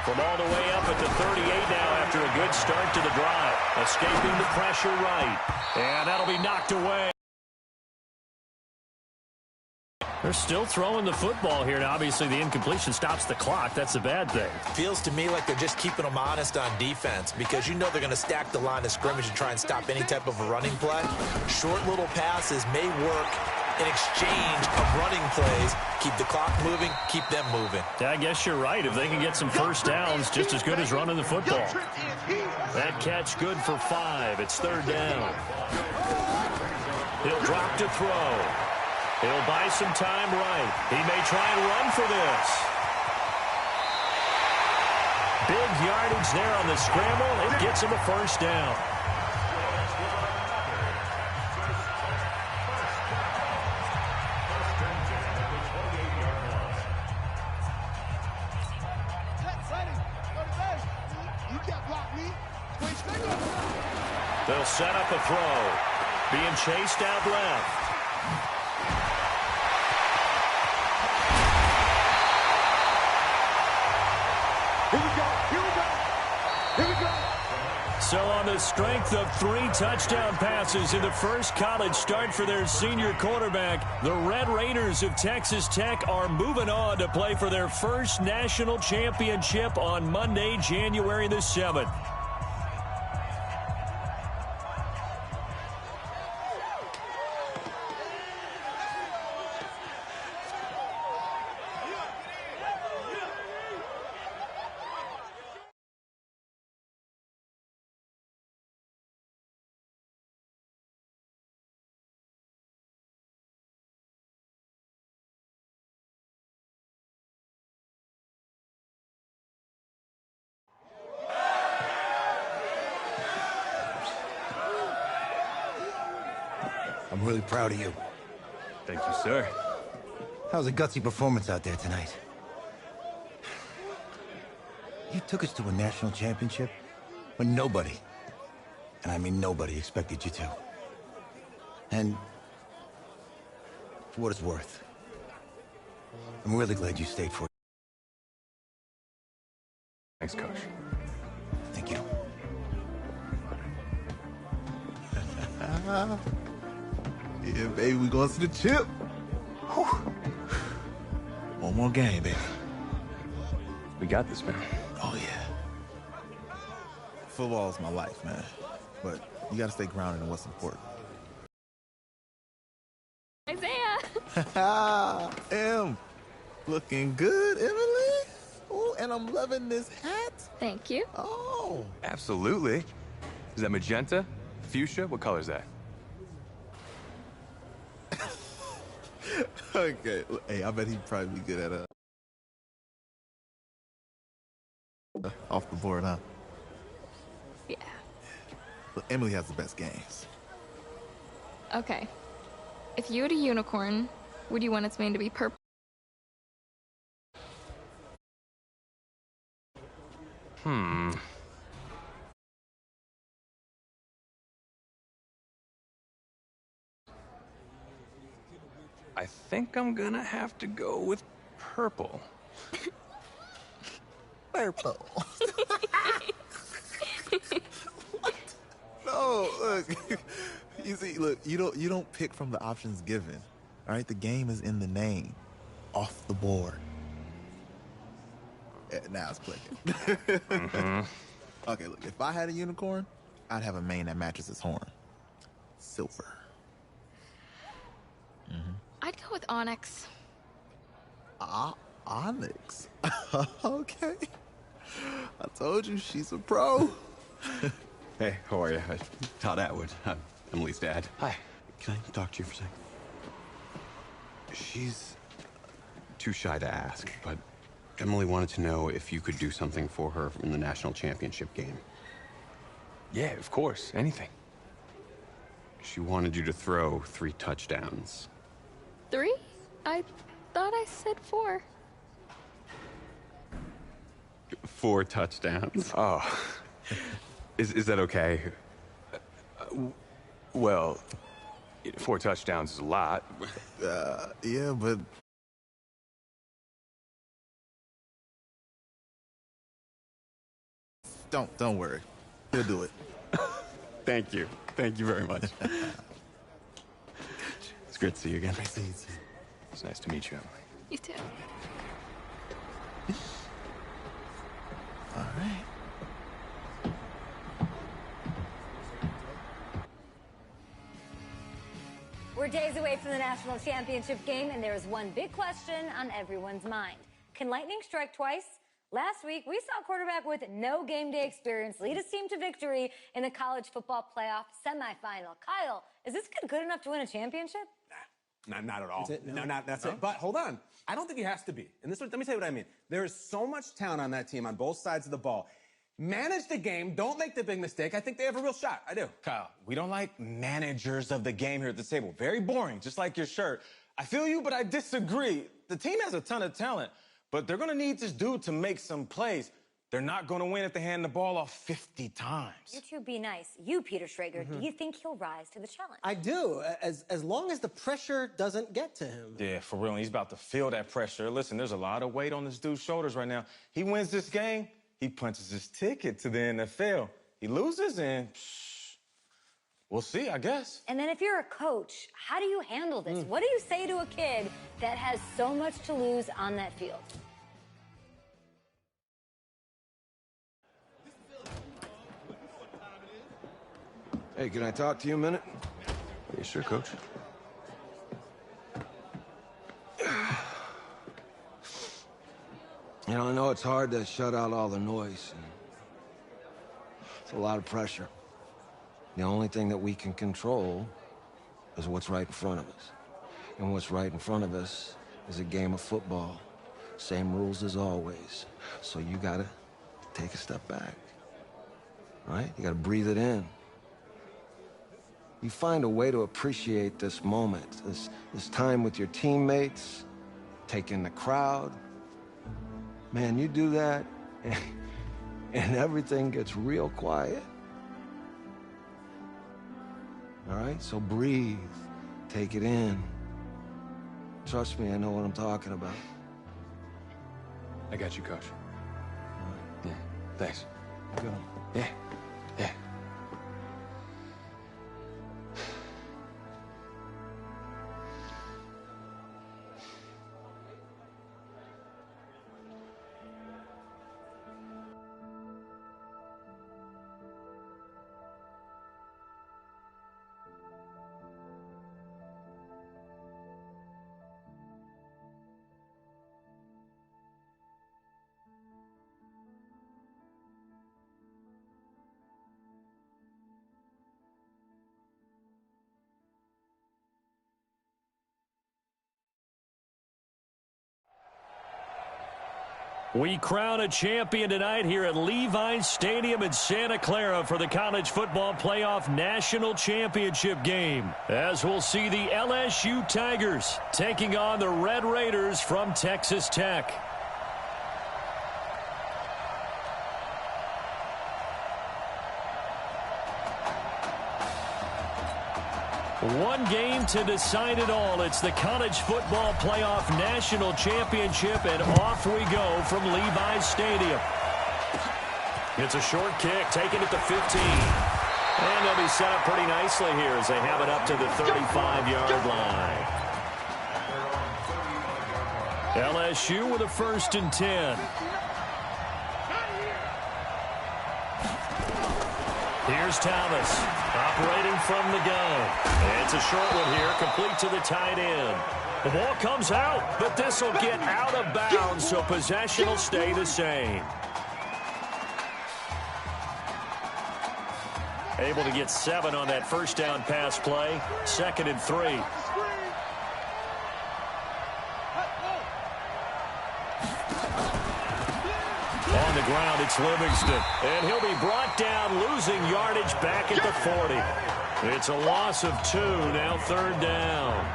From all the way up at the 38 now after a good start to the drive. Escaping the pressure right. And that'll be knocked away. They're still throwing the football here. Now, obviously, the incompletion stops the clock. That's a bad thing. Feels to me like they're just keeping them honest on defense because you know they're going to stack the line of scrimmage and try and stop any type of a running play. Short little passes may work in exchange of running plays. Keep the clock moving, keep them moving. Yeah, I guess you're right. If they can get some first downs, just as good as running the football. That catch good for 5. It's third down. He'll drop to throw. He'll buy some time right. He may try and run for this. Big yardage there on the scramble. It gets him a first down. They'll set up a throw. Being chased out left. So on the strength of 3 touchdown passes in the first college start for their senior quarterback, the Red Raiders of Texas Tech are moving on to play for their first national championship on Monday, January the 7th. I'm really proud of you. Thank you, sir. That was a gutsy performance out there tonight. You took us to a national championship when nobody, and I mean nobody, expected you to. And for what it's worth, I'm really glad you stayed for it. Thanks, Coach. Thank you. Yeah, baby, we going to the chip. Whew. One more game, baby. We got this, man. Oh, yeah. Football is my life, man. But you got to stay grounded in what's important. Isaiah! Em, looking good, Emily. Oh, and I'm loving this hat. Thank you. Oh. Absolutely. Is that magenta? Fuchsia? What color is that? Okay. Hey, I bet he'd probably be good at off the board, huh? Yeah. Look, Emily has the best games. Okay. If you had a unicorn, would you want its mane to be purple? I think I'm gonna have to go with purple. Purple. No, look. You see, look, you don't pick from the options given. All right, the game is in the name, off the board. Yeah, now it's clicking. Okay, look, if I had a unicorn, I'd have a mane that matches its horn. Silver. I'd go with Onyx. Onyx? Okay. I told you, she's a pro. Hey, how are you? Todd Atwood. I'm Emily's dad. Hi. Can I talk to you for a second? She's too shy to ask, but Emily wanted to know if you could do something for her in the national championship game. Yeah, of course. Anything. She wanted you to throw 3 touchdowns. 3? I thought I said 4. 4 touchdowns. Oh. Is that okay? Well, 4 touchdowns is a lot. Yeah, but... Don't worry. He'll do it. Thank you. Thank you very much. It's great to see you again. Nice to see you. It's nice to meet you, Emily. You too. All right. We're days away from the national championship game, and there is one big question on everyone's mind. Can lightning strike twice? Last week, we saw a quarterback with no game day experience lead his team to victory in the college football playoff semifinal. Kyle, is this kid good enough to win a championship? Not at all. That's it? No, that's it. But hold on. I don't think he has to be. And let me tell you what I mean. There is so much talent on that team on both sides of the ball. Manage the game. Don't make the big mistake. I think they have a real shot. I do. Kyle, we don't like managers of the game here at the table. Very boring, just like your shirt. I feel you, but I disagree. The team has a ton of talent, but they're going to need this dude to make some plays. They're not going to win if they hand the ball off 50 times. You two be nice. You, Peter Schrager, do you think he'll rise to the challenge? I do, as long as the pressure doesn't get to him. Yeah, for real. He's about to feel that pressure. Listen, there's a lot of weight on this dude's shoulders right now. He wins this game, he punches his ticket to the NFL. He loses, and we'll see, I guess. And then if you're a coach, how do you handle this? What do you say to a kid that has so much to lose on that field? Hey, can I talk to you a minute? Yeah, sure, Coach. You know, I know it's hard to shut out all the noise. And it's a lot of pressure. The only thing that we can control is what's right in front of us. And what's right in front of us is a game of football. Same rules as always. So you gotta take a step back. Right? You gotta breathe it in. You find a way to appreciate this moment, this time with your teammates, take in the crowd. Man, you do that, and everything gets real quiet. All right? So breathe. Take it in. Trust me, I know what I'm talking about. I got you, Coach. Yeah, thanks. Good. Yeah, yeah. We crown a champion tonight here at Levi's Stadium in Santa Clara for the College Football Playoff National Championship game, as we'll see the LSU Tigers taking on the Red Raiders from Texas Tech. One game to decide it all. It's the College Football Playoff National Championship, and off we go from Levi's Stadium. It's a short kick, taking it to 15. And they'll be set up pretty nicely here as they have it up to the 35-yard line. LSU with a 1st and 10. Here's Thomas, operating from the gun. It's a short one here, complete to the tight end. The ball comes out, but this will get out of bounds, so possession will stay the same. Able to get 7 on that first down pass play. 2nd and 3. On the ground, it's Livingston. And he'll be brought down, losing yardage back at the 40. It's a loss of 2, now 3rd down.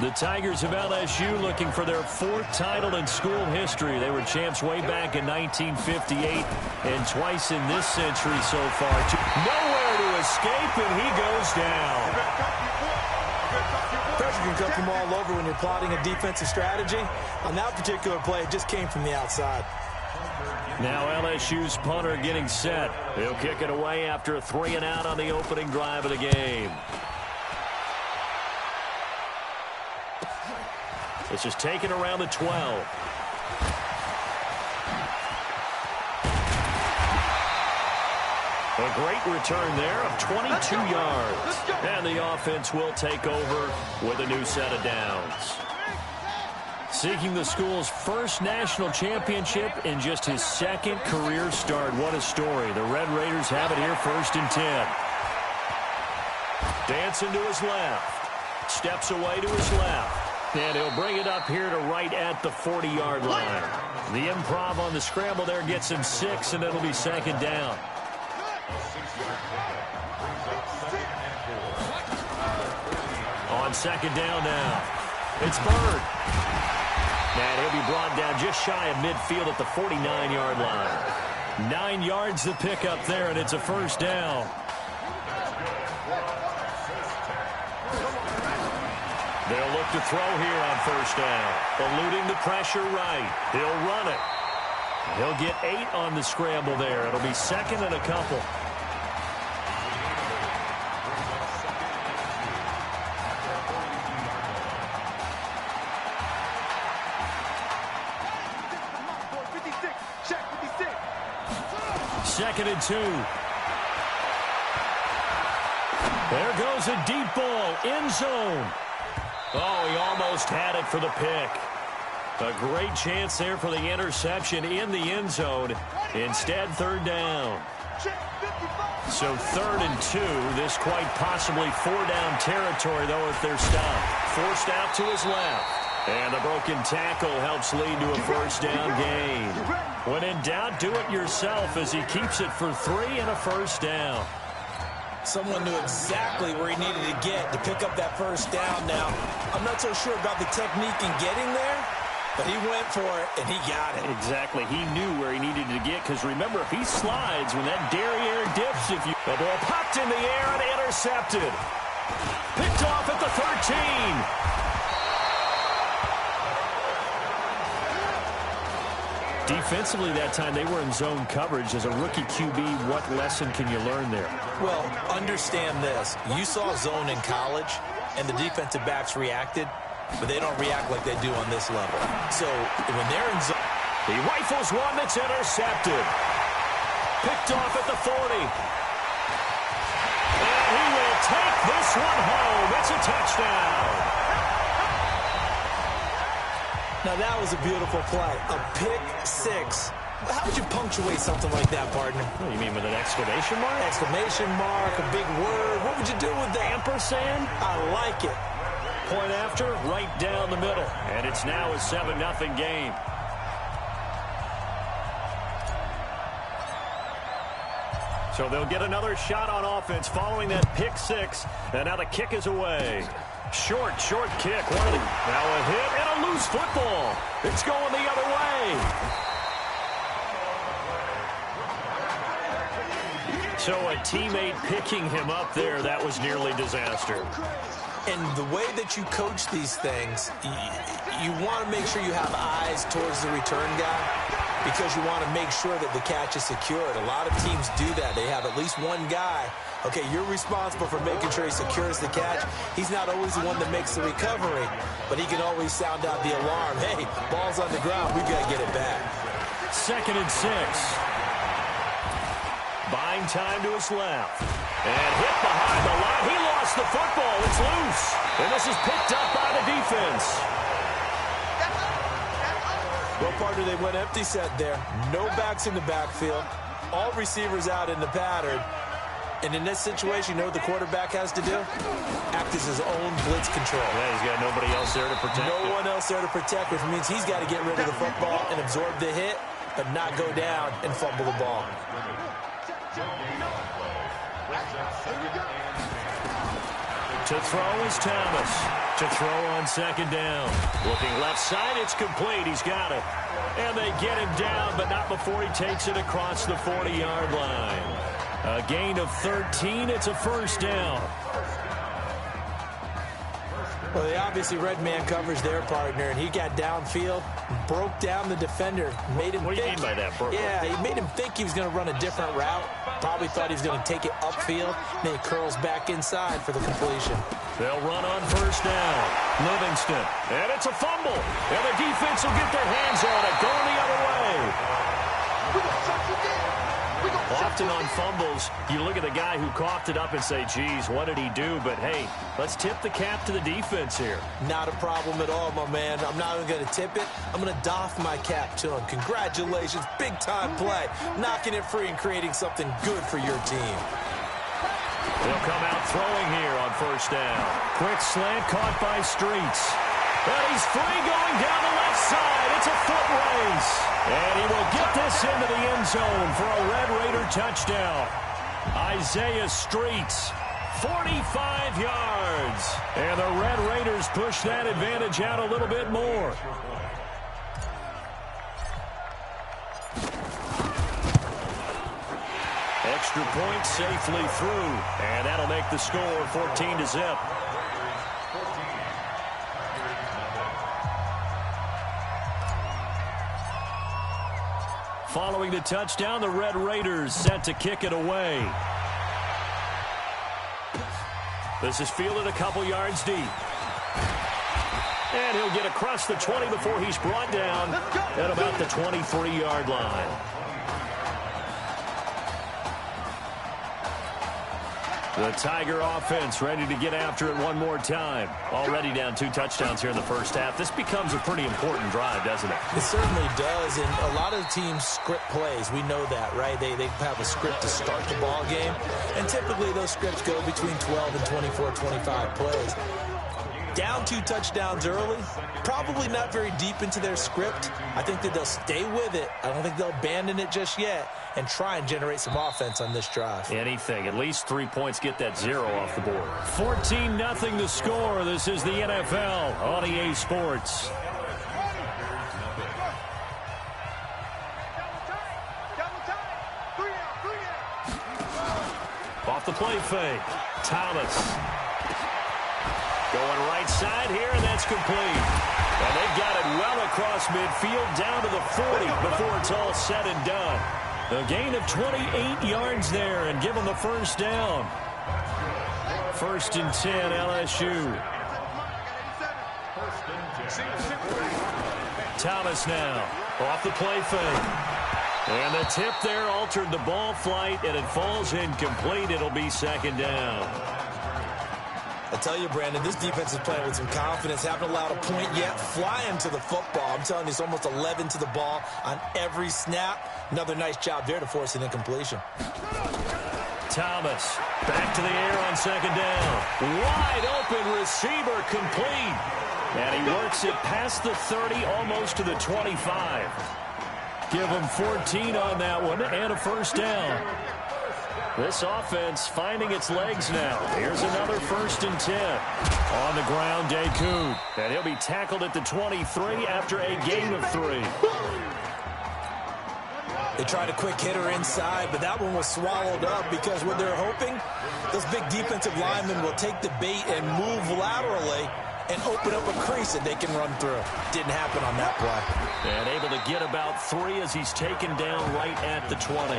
The Tigers of LSU looking for their 4th title in school history. They were champs way back in 1958 and twice in this century so far. Nowhere to escape, and he goes down. Pressure can come from all over when you're plotting a defensive strategy. On that particular play, it just came from the outside. Now LSU's punter getting set. He'll kick it away after a 3-and-out on the opening drive of the game. This is taken around the 12. A great return there of 22 yards. And the offense will take over with a new set of downs. Seeking the school's 1st national championship in just his 2nd career start. What a story. The Red Raiders have it here, 1st and 10. Dancing to his left. Steps away to his left. And he'll bring it up here to right at the 40-yard line. The improv on the scramble there gets him 6, and it'll be 2nd down. On 2nd down now, it's Bird. And he'll be brought down just shy of midfield at the 49-yard line. 9 yards to pick up there, and it's a 1st down. They'll look to throw here on 1st down. Eluding the pressure right. He'll run it. He'll get 8 on the scramble there. It'll be 2nd and a couple. Second and 2. There goes a deep ball, end zone. Oh, he almost had it for the pick. A great chance there for the interception in the end zone. Instead, 3rd down. So 3rd and 2. This quite possibly 4-down territory, though, if they're stopped. Forced out to his left. And the broken tackle helps lead to a 1st down gain. When in doubt, do it yourself as he keeps it for 3 and a 1st down. Someone knew exactly where he needed to get to pick up that 1st down. Now, I'm not so sure about the technique in getting there, but he went for it, and he got it. Exactly. He knew where he needed to get, because remember, if he slides when that derriere dips, the ball popped in the air and intercepted. Picked off at the 13. Defensively that time, they were in zone coverage. As a rookie QB, what lesson can you learn there? Well, understand this. You saw zone in college, and the defensive backs reacted, but they don't react like they do on this level. So when they're in zone... He rifles one that's intercepted. Picked off at the 40. And he will take this one home. It's a touchdown. Now, that was a beautiful play. A pick 6. How would you punctuate something like that, partner? What do you mean, with an exclamation mark? Exclamation mark, a big word. What would you do with that? Ampersand? I like it. Point after, right down the middle. And it's now a 7-0 game. So they'll get another shot on offense following that pick 6. And now the kick is away. Short kick. Now a hit and a loose football. It's going the other way. So a teammate picking him up there, that was nearly disaster. And the way that you coach these things, you want to make sure you have eyes towards the return guy. because you want to make sure that the catch is secured. A lot of teams do that. They have at least one guy. Okay, you're responsible for making sure he secures the catch. He's not always the one that makes the recovery, but he can always sound out the alarm. Hey, ball's on the ground. We've got to get it back. 2nd and 6. Buying time to his left. And hit behind the line. He lost the football. It's loose. And this is picked up by the defense. Well, partner, they went empty set there. No backs in the backfield. All receivers out in the pattern. And in this situation, you know what the quarterback has to do? Act as his own blitz control. Yeah, he's got nobody else there to protect him. No one else there to protect, which means he's got to get rid of the football and absorb the hit, but not go down and fumble the ball. To throw is Thomas. To throw on 2nd down. Looking left side, it's complete. He's got it. And they get him down, but not before he takes it across the 40-yard line. A gain of 13. It's a first down. Well, they obviously red man covers their partner, and he got downfield, broke down the defender, made him What do you mean by that, bro? Yeah, he made him think he was going to run a different route. Probably thought he was going to take it upfield, and then he curls back inside for the completion. They'll run on first down. Livingston. And it's a fumble. And the defense will get their hands on it, going the other way. Often on fumbles, you look at the guy who coughed it up and say, geez, what did he do? But, hey, let's tip the cap to the defense here. Not a problem at all, my man. I'm not even going to tip it. I'm going to doff my cap to him. Congratulations. Big-time play. Knocking it free and creating something good for your team. They'll come out throwing here on first down. Quick slant caught by Streets. And he's free going down the left side. It's a foot race. And he will get this into the end zone for a Red Raider touchdown. Isaiah Streets, 45 yards. And the Red Raiders push that advantage out a little bit more. Extra point safely through. And that'll make the score 14-0. Following the touchdown, the Red Raiders set to kick it away. This is fielded a couple yards deep. And he'll get across the 20 before he's brought down at about the 23-yard line. The Tiger offense ready to get after it one more time. Already down 2 touchdowns here in the first half. This becomes a pretty important drive, doesn't it? It certainly does, and a lot of teams script plays. We know that, right? They have a script to start the ball game, and typically those scripts go between 12 and 24, 25 plays. Down 2 touchdowns early, probably not very deep into their script. I think that they'll stay with it. I don't think they'll abandon it just yet and try and generate some offense on this drive. Anything. At least 3 points, get that 0 off the board. 14-0 the score. This is the NFL on EA Sports. Off the play fake. Thomas. Going right side here, and that's complete. And they've got it well across midfield, down to the 40 before it's all said and done. A gain of 28 yards there, and give them the first down. 1st and 10, LSU. Thomas now, off the play fake. And the tip there altered the ball flight, and it falls incomplete. It'll be 2nd down. I tell you, Brandon, this defense is playing with some confidence. Haven't allowed a point yet. Flying to the football. I'm telling you, it's almost 11 to the ball on every snap. Another nice job there to force an incompletion. Thomas back to the air on 2nd down. Wide open receiver complete. And he works it past the 30, almost to the 25. Give him 14 on that one and a first down. This offense finding its legs now. Here's another 1st and 10. On the ground, Deku. And he'll be tackled at the 23 after a gain of 3. They tried a quick hitter inside, but that one was swallowed up because what they're hoping, those big defensive linemen will take the bait and move laterally and open up a crease that they can run through. Didn't happen on that play. And able to get about 3 as he's taken down right at the 20.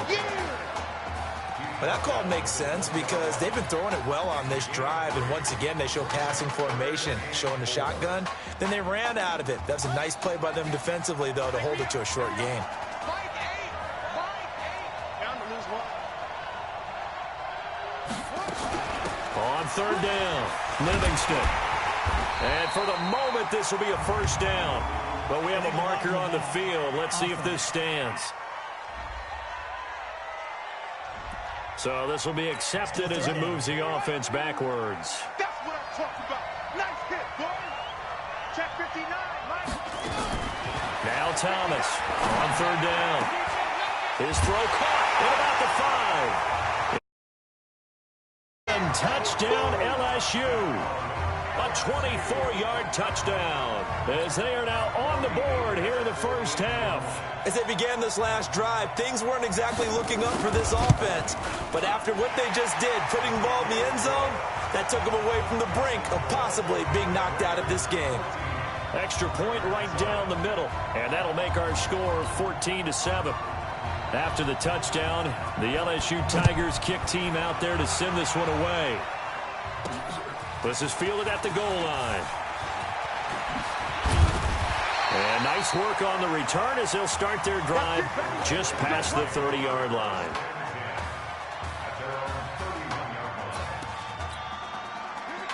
But that call makes sense because they've been throwing it well on this drive, and once again, they show passing formation, showing the shotgun. Then they ran out of it. That's a nice play by them defensively, though, to hold it to a short gain. On third down, Livingston. And for the moment, this will be a first down. But we have a marker on the field. Let's see if this stands. So this will be accepted as it moves the offense backwards. That's what I'm talking about. Nice hit, boy. Check 59, Mike. Now Thomas on third down. His throw caught at about the 5. And touchdown LSU. A 24-yard touchdown as they are now on the board here in the first half. As they began this last drive, things weren't exactly looking up for this offense. But after what they just did, putting the ball in the end zone, that took them away from the brink of possibly being knocked out of this game. Extra point right down the middle, and that'll make our score 14-7. After the touchdown, the LSU Tigers kick team out there to send this one away. This is fielded at the goal line. And nice work on the return as they'll start their drive just past the 30-yard line.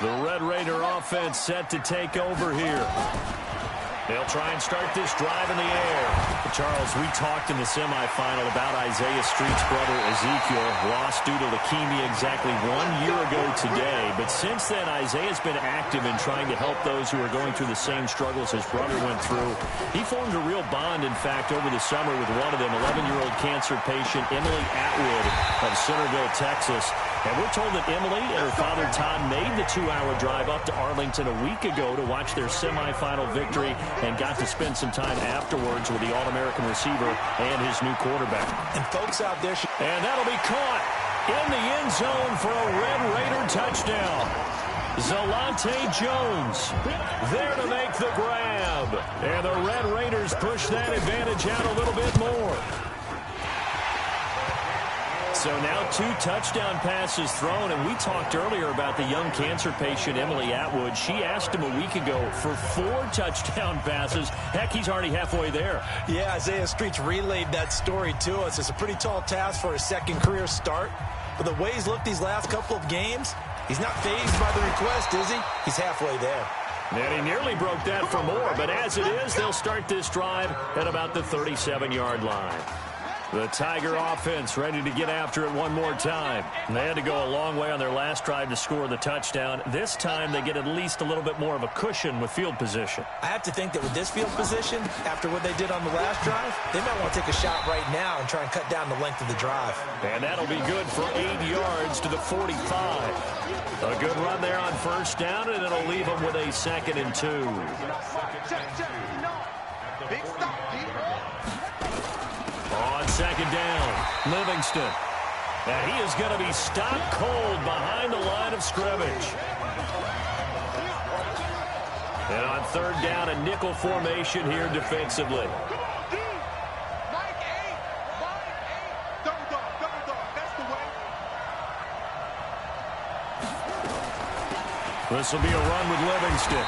The Red Raider offense set to take over here. They'll try and start this drive in the air. Charles, we talked in the semifinal about Isaiah Street's brother Ezekiel, lost due to leukemia exactly 1 year ago today. But since then, Isaiah's been active in trying to help those who are going through the same struggles his brother went through. He formed a real bond, in fact, over the summer with one of them, 11-year-old cancer patient Emily Atwood of Centerville, Texas. And we're told that Emily and her father Todd made the 2-hour drive up to Arlington a week ago to watch their semifinal victory and got to spend some time afterwards with the All-American receiver and his new quarterback. And folks out there... And that'll be caught in the end zone for a Red Raider touchdown. Zalante Jones there to make the grab. And the Red Raiders push that advantage out a little bit more. So now 2 touchdown passes thrown, and we talked earlier about the young cancer patient, Emily Atwood. She asked him a week ago for 4 touchdown passes. Heck, he's already halfway there. Yeah, Isaiah Streets relayed that story to us. It's a pretty tall task for his second career start. But the way he's looked these last couple of games, he's not fazed by the request, is he? He's halfway there. And he nearly broke that for more, but as it is, they'll start this drive at about the 37-yard line. The Tiger offense ready to get after it one more time. They had to go a long way on their last drive to score the touchdown. This time they get at least a little bit more of a cushion with field position. I have to think that with this field position, after what they did on the last drive, they might want to take a shot right now and try and cut down the length of the drive. And that'll be good for 8 yards to the 45. A good run there on first down, and it'll leave them with a 2nd and 2. Big stop, On second down, Livingston. And he is going to be stopped cold behind the line of scrimmage. And on third down, a nickel formation here defensively. This will be a run with Livingston.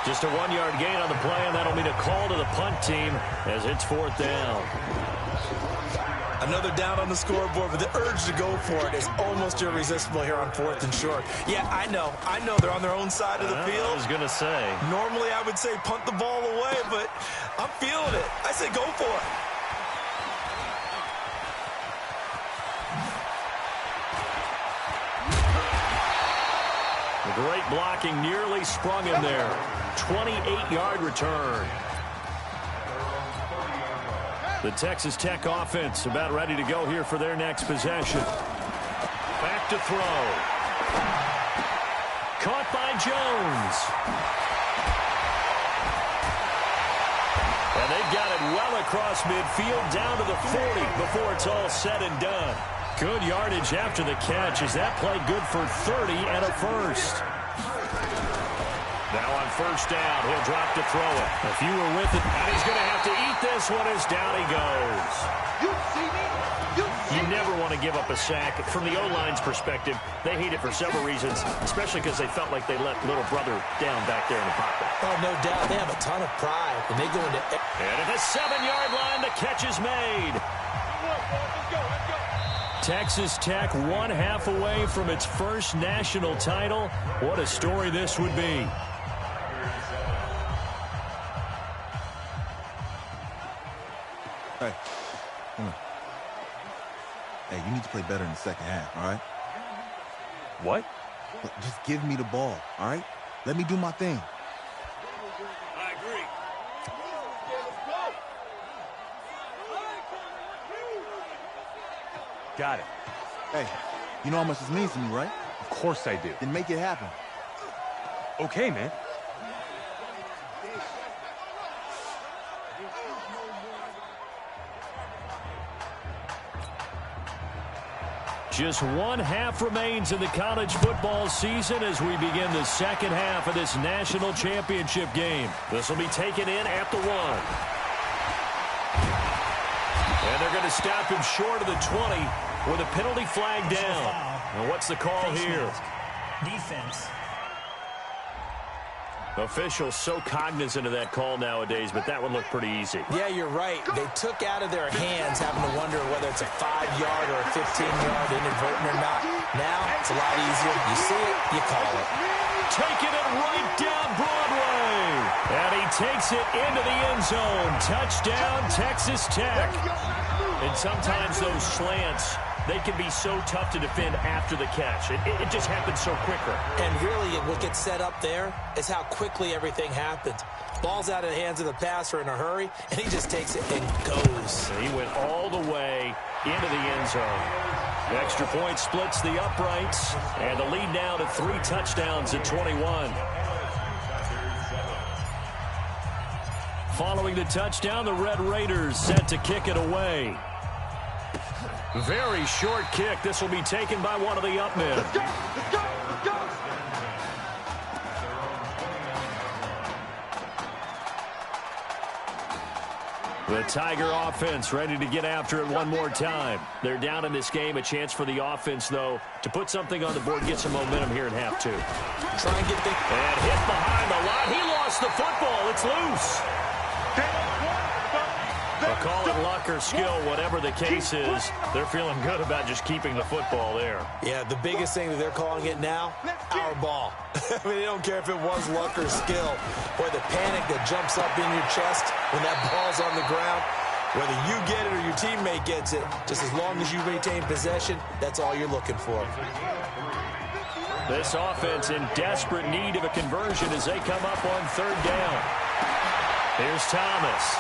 Just a 1-yard gain on the play, and that'll mean a call to the punt team as it's 4th down. Another down on the scoreboard, but the urge to go for it is almost irresistible here on 4th and short. Yeah, I know they're on their own side of the field. I was going to say. Normally I would say punt the ball away, but I'm feeling it. I say go for it. The great blocking nearly sprung him there. 28-yard return. The Texas Tech offense about ready to go here for their next possession. Back to throw. Caught by Jones. And they've got it well across midfield down to the 40 before it's all said and done. Good yardage after the catch as that play good for 30 and a first. Now on first down, he'll drop to throw it. If you were with it, and he's going to have to eat this one as down he goes. You never want to give up a sack. From the O-line's perspective, they hate it for several reasons, especially because they felt like they let little brother down back there in the pocket. Oh, no doubt. They have a ton of pride, and they go into... And at the 7-yard line, the catch is made. Texas Tech 1/2 away from its first national title. What a story this would be. Hey, come on. Hey, you need to play better in the second half, all right? What? Look, just give me the ball, all right? Let me do my thing. I agree. Got it. Hey, you know how much this means to me, right? Of course I do. Then make it happen. Okay, man. Just 1/2 remains in the college football season as we begin the second half of this national championship game. This will be taken in at the 1. And they're going to stop him short of the 20 with a penalty flag down. And what's the call here? Defense. Officials so cognizant of that call nowadays, but that one looked pretty easy. Yeah, you're right. They took out of their hands having to wonder whether it's a 5-yard or a 15-yard inadvertent or not. Now, it's a lot easier. You see it, you call it. Taking it right down Broadway. And he takes it into the end zone. Touchdown, Texas Tech. And sometimes those slants, they can be so tough to defend after the catch. It just happens so quicker. And really, what gets set up there is how quickly everything happens. Ball's out of the hands of the passer in a hurry, and he just takes it and goes. And he went all the way into the end zone. The extra point splits the uprights, and the lead now to 3 touchdowns at 21. Following the touchdown, the Red Raiders set to kick it away. Very short kick. This will be taken by one of the up men. Let's go! Let's go! Let's go! The Tiger offense ready to get after it one more time. They're down in this game. A chance for the offense, though, to put something on the board, get some momentum here in half 2. Try and get the... And hit behind the line. He lost the football. It's loose. They'll call it luck or skill, whatever the case is. They're feeling good about just keeping the football there. Yeah, the biggest thing that they're calling it now, our ball. I mean, they don't care if it was luck or skill. Boy, the panic that jumps up in your chest when that ball's on the ground, whether you get it or your teammate gets it, just as long as you retain possession, that's all you're looking for. This offense in desperate need of a conversion as they come up on 3rd down. Here's Thomas.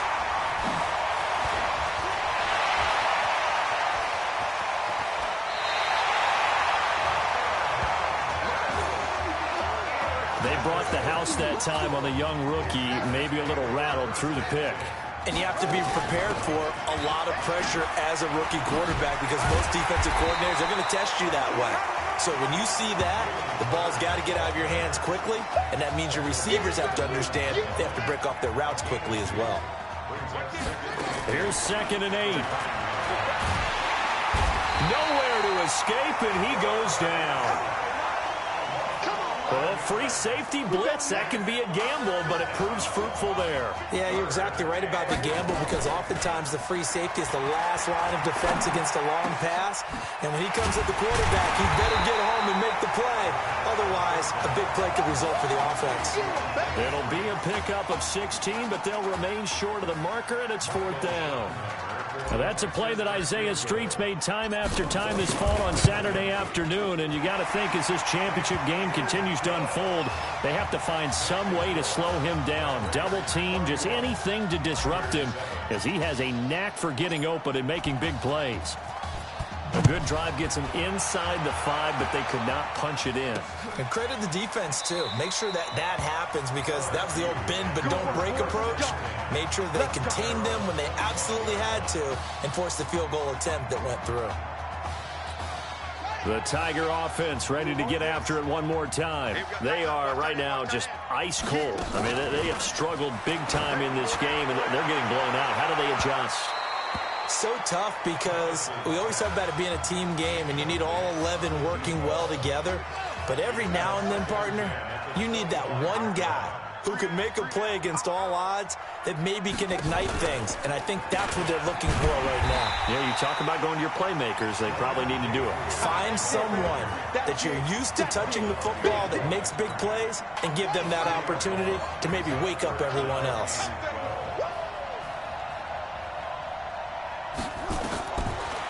They brought the house that time on the young rookie, maybe a little rattled through the pick. And you have to be prepared for a lot of pressure as a rookie quarterback because most defensive coordinators are going to test you that way. So when you see that, the ball's got to get out of your hands quickly, and that means your receivers have to understand they have to break off their routes quickly as well. Here's 2nd and 8. Nowhere to escape, and he goes down. Well, free safety blitz, that can be a gamble, but it proves fruitful there. Yeah, you're exactly right about the gamble because oftentimes the free safety is the last line of defense against a long pass. And when he comes at the quarterback, he better get home and make the play. Otherwise, a big play could result for the offense. It'll be a pickup of 16, but they'll remain short of the marker, and it's 4th down. Now that's a play that Isaiah Streets made time after time this fall on Saturday afternoon, and you got to think as this championship game continues to unfold, they have to find some way to slow him down. Double team, just anything to disrupt him, as he has a knack for getting open and making big plays. A good drive gets them inside the 5, but they could not punch it in. And credit the defense, too. Make sure that that happens because that was the old bend but don't break approach. Made sure that they contained them when they absolutely had to and forced the field goal attempt that went through. The Tiger offense ready to get after it one more time. They are right now just ice cold. I mean, they have struggled big time in this game, and they're getting blown out. How do they adjust? So tough because we always talk about it being a team game, and you need all 11 working well together. But every now and then, partner, you need that one guy who can make a play against all odds that maybe can ignite things. And I think that's what they're looking for right now. Yeah, you talk about going to your playmakers. They probably need to do it. Find someone that you're used to touching the football that makes big plays and give them that opportunity to maybe wake up everyone else.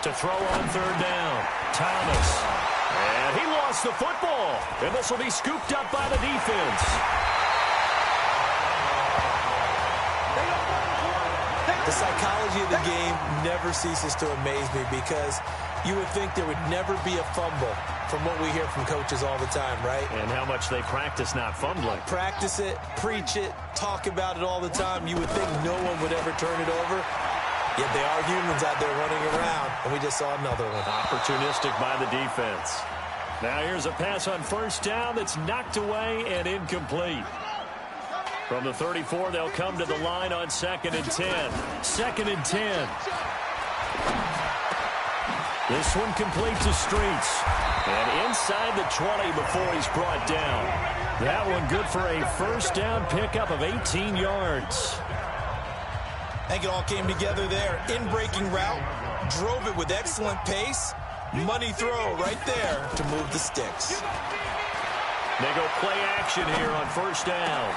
To throw on third down, Thomas. And he lost the football. And this will be scooped up by the defense. The psychology of the game never ceases to amaze me because you would think there would never be a fumble from what we hear from coaches all the time, right? And how much they practice not fumbling. Practice it, preach it, talk about it all the time. You would think no one would ever turn it over. Yet they are humans out there running around, and we just saw another one. Opportunistic by the defense. Now here's a pass on first down that's knocked away and incomplete. From the 34, they'll come to the line on 2nd and 10. 2nd and 10. This one complete to Streets. And inside the 20 before he's brought down. That one good for a first down pickup of 18 yards. I think it all came together there. In-breaking route, drove it with excellent pace. Money throw right there to move the sticks. They go play action here on first down.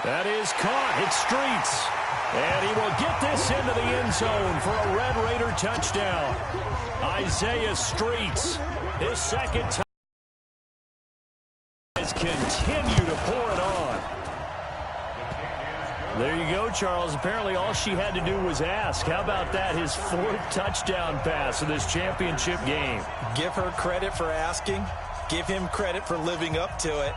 That is caught. It's Streets. And he will get this into the end zone for a Red Raider touchdown. Isaiah Streets, his second time, has continued to pour it on. There you go, Charles. Apparently all she had to do was ask. How about that? His 4th touchdown pass in this championship game. Give her credit for asking. Give him credit for living up to it.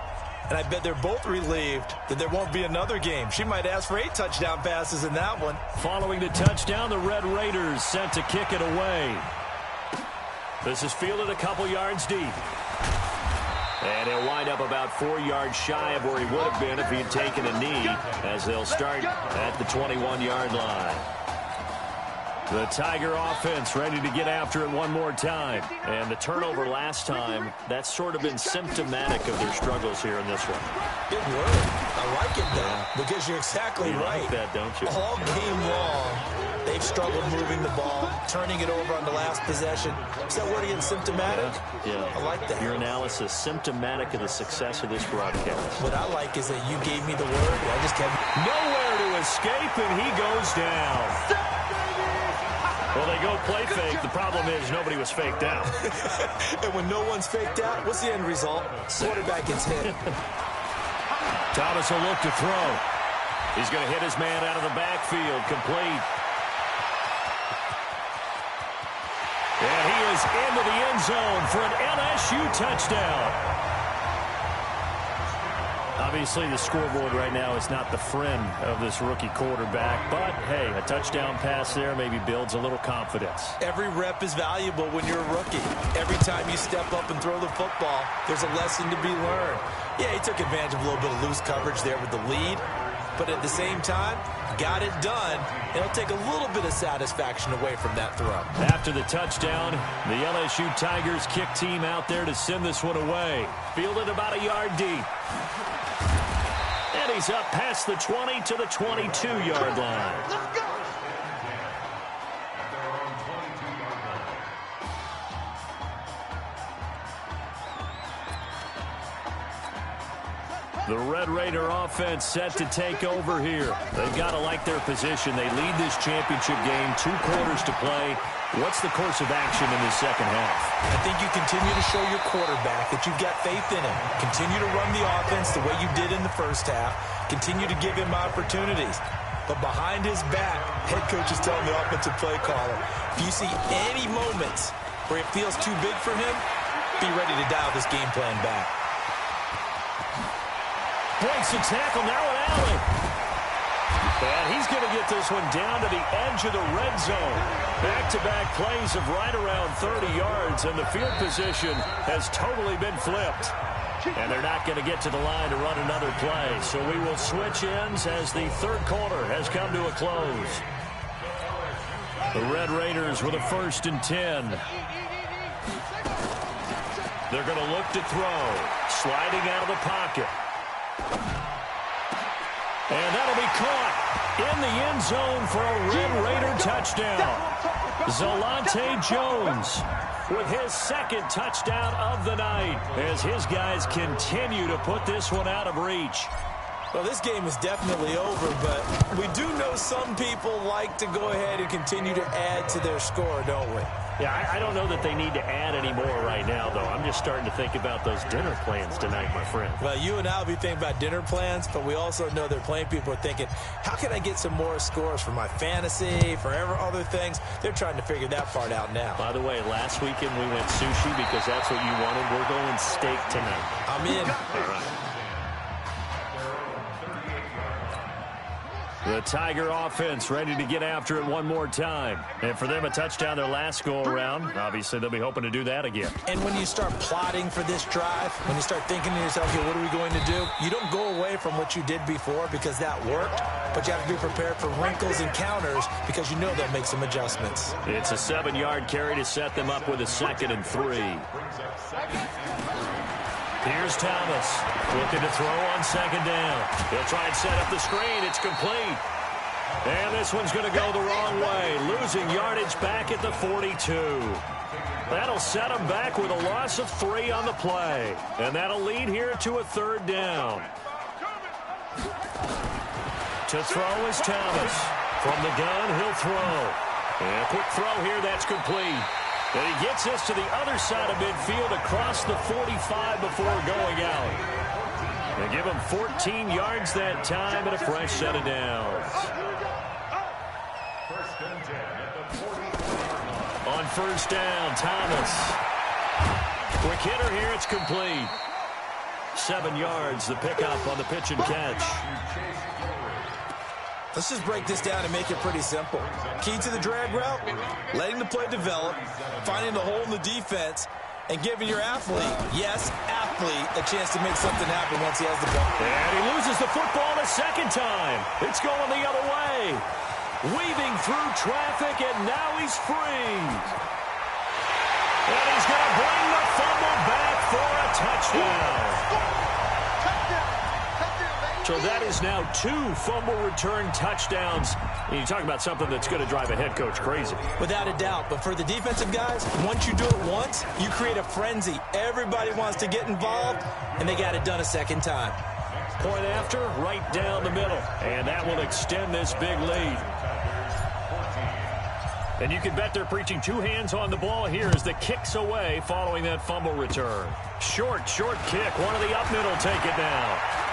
And I bet they're both relieved that there won't be another game. She might ask for 8 touchdown passes in that one. Following the touchdown, the Red Raiders sent to kick it away. This is fielded a couple yards deep. And he'll wind up about 4 yards shy of where he would have been if he had taken a knee, as they'll start at the 21-yard line. The Tiger offense ready to get after it one more time. And the turnover last time, that's sort of been symptomatic of their struggles here in this one. Big word. I like it, though, because you're exactly right. You like that, don't you? All game long, they've struggled moving the ball, turning it over on the last possession. Is that word again, symptomatic? Yeah. I like that. Your analysis, symptomatic of the success of this broadcast. What I like is that you gave me the word, I just kept... Nowhere to escape, and he goes down. Well, they go play fake. The problem is nobody was faked out. And when no one's faked out, what's the end result? Quarterback gets hit. Thomas will look to throw. He's going to hit his man out of the backfield. Complete. And he is into the end zone for an LSU touchdown. Obviously, the scoreboard right now is not the friend of this rookie quarterback. But, hey, a touchdown pass there maybe builds a little confidence. Every rep is valuable when you're a rookie. Every time you step up and throw the football, there's a lesson to be learned. Yeah, he took advantage of a little bit of loose coverage there with the lead. But at the same time, got it done. It'll take a little bit of satisfaction away from that throw. After the touchdown, the LSU Tigers kick team out there to send this one away. Fielded about a yard deep. And he's up past the 20 to the 22-yard line. Let's go! The Red Raider offense set to take over here. They've got to like their position. They lead this championship game, 2 quarters to play. What's the course of action in this second half? I think you continue to show your quarterback that you've got faith in him. Continue to run the offense the way you did in the first half. Continue to give him opportunities. But behind his back, head coach is telling the offensive play caller, if you see any moments where it feels too big for him, be ready to dial this game plan back. Breaks a tackle, now an alley. And he's going to get this one down to the edge of the red zone. Back-to-back plays of right around 30 yards, and the field position has totally been flipped. And they're not going to get to the line to run another play. So we will switch ends as the third quarter has come to a close. The Red Raiders with a 1st and 10. They're going to look to throw. Sliding out of the pocket. And that'll be caught in the end zone for a Red Raider touchdown. Zalante Jones with his 2nd touchdown of the night as his guys continue to put this one out of reach. Well, this game is definitely over, but we do know some people like to go ahead and continue to add to their score, don't we? Yeah, I don't know that they need to add any more right now, though. I'm just starting to think about those dinner plans tonight, my friend. Well, you and I will be thinking about dinner plans, but we also know their playing people are thinking, how can I get some more scores for my fantasy, for other things? They're trying to figure that part out now. By the way, last weekend we went sushi because that's what you wanted. We're going steak tonight. I'm in. All right. The Tiger offense ready to get after it one more time. And for them, a touchdown their last go-around. Obviously, they'll be hoping to do that again. And when you start plotting for this drive, when you start thinking to yourself, okay, what are we going to do? You don't go away from what you did before because that worked, but you have to be prepared for wrinkles and counters because you know they'll make some adjustments. It's a 7-yard carry to set them up with a 2nd and 3. Here's Thomas, looking to throw on 2nd down. He'll try and set up the screen. It's complete. And this one's going to go the wrong way, losing yardage back at the 42. That'll set him back with a loss of 3 on the play. And that'll lead here to a 3rd down. To throw is Thomas. From the gun, he'll throw. And a quick throw here, that's complete. And he gets this to the other side of midfield across the 45 before going out. They give him 14 yards that time and a fresh set of downs. On 1st down, Thomas. Quick hitter here, it's complete. 7 yards, the pickup on the pitch and catch. Let's just break this down and make it pretty simple. Key to the drag route, letting the play develop, finding the hole in the defense, and giving your athlete, yes, athlete, a chance to make something happen once he has the ball. And he loses the football the 2nd time. It's going the other way. Weaving through traffic, and now he's free. And he's going to bring the fumble back for a touchdown. So that is now 2 fumble return touchdowns. And you talk about something that's going to drive a head coach crazy. Without a doubt. But for the defensive guys, once you do it once, you create a frenzy. Everybody wants to get involved, and they got it done a 2nd time. Point after, right down the middle. And that will extend this big lead. And you can bet they're preaching 2 hands on the ball here as the kick's away following that fumble return. Short kick. One of the up middle take it now.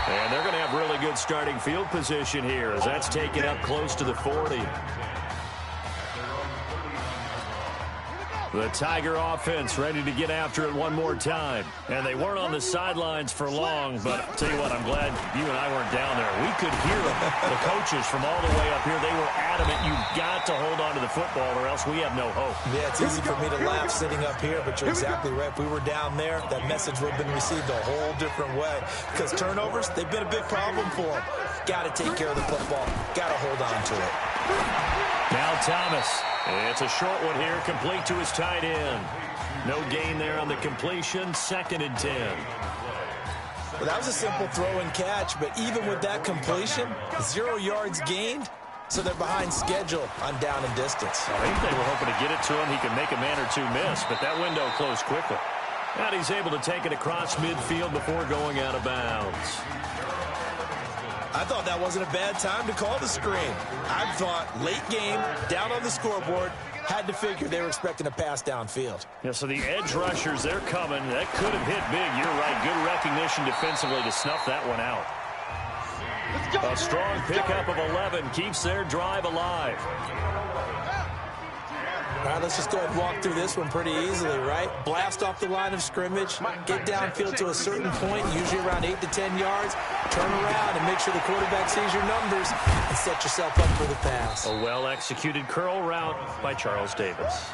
And they're going to have really good starting field position here as that's taken up close to the 40. The Tiger offense ready to get after it one more time. And they weren't on the sidelines for long, but I'll tell you what, I'm glad you and I weren't down there. We could hear them. The coaches from all the way up here, they were adamant, you've got to hold on to the football or else we have no hope. Yeah, it's easy for me to laugh sitting up here, but you're exactly right. If we were down there, that message would have been received a whole different way. Because turnovers, they've been a big problem for them. Got to take care of the football. Got to hold on to it. Now Thomas. It's a short one here, complete to his tight end. No gain there on the completion, 2nd and 10. Well, that was a simple throw and catch, but even with that completion, 0 yards gained, so they're behind schedule on down and distance. I think they were hoping to get it to him. He could make a man or 2 miss, but that window closed quickly. And he's able to take it across midfield before going out of bounds. I thought that wasn't a bad time to call the screen. I thought late game, down on the scoreboard, had to figure they were expecting a pass downfield. Yeah, so the edge rushers, they're coming. That could have hit big. You're right. Good recognition defensively to snuff that one out. A strong pickup of 11 keeps their drive alive. All right, let's just go ahead and walk through this one pretty easily, right? Blast off the line of scrimmage, get downfield to a certain point, usually around 8 to 10 yards, turn around and make sure the quarterback sees your numbers and set yourself up for the pass. A well-executed curl route by Charles Davis.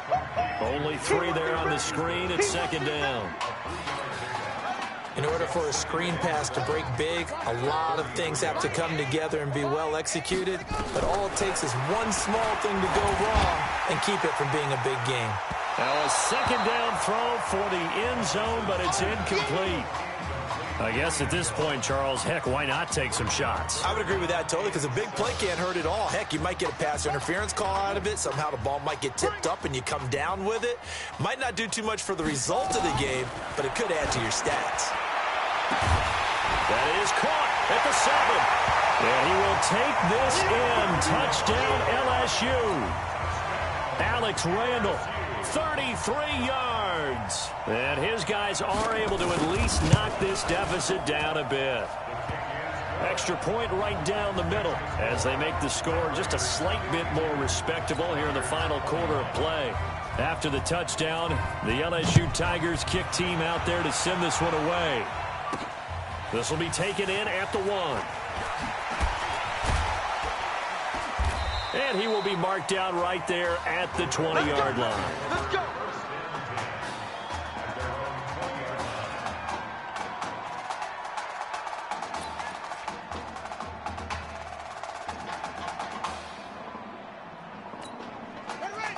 Only 3 there on the screen at 2nd down. In order for a screen pass to break big, a lot of things have to come together and be well executed, but all it takes is one small thing to go wrong and keep it from being a big game. Now a second down throw for the end zone, but it's incomplete. I guess at this point, Charles, heck, why not take some shots? I would agree with that totally, because a big play can't hurt at all. Heck, you might get a pass interference call out of it. Somehow the ball might get tipped up and you come down with it. Might not do too much for the result of the game, but it could add to your stats. That is caught at the 7. And he will take this in. Touchdown LSU. Alex Randall, 33 yards. And his guys are able to at least knock this deficit down a bit. Extra point right down the middle as they make the score just a slight bit more respectable here in the final quarter of play. After the touchdown, the LSU Tigers kick team out there to send this one away. This will be taken in at the 1. And he will be marked down right there at the 20-yard line. Let's go.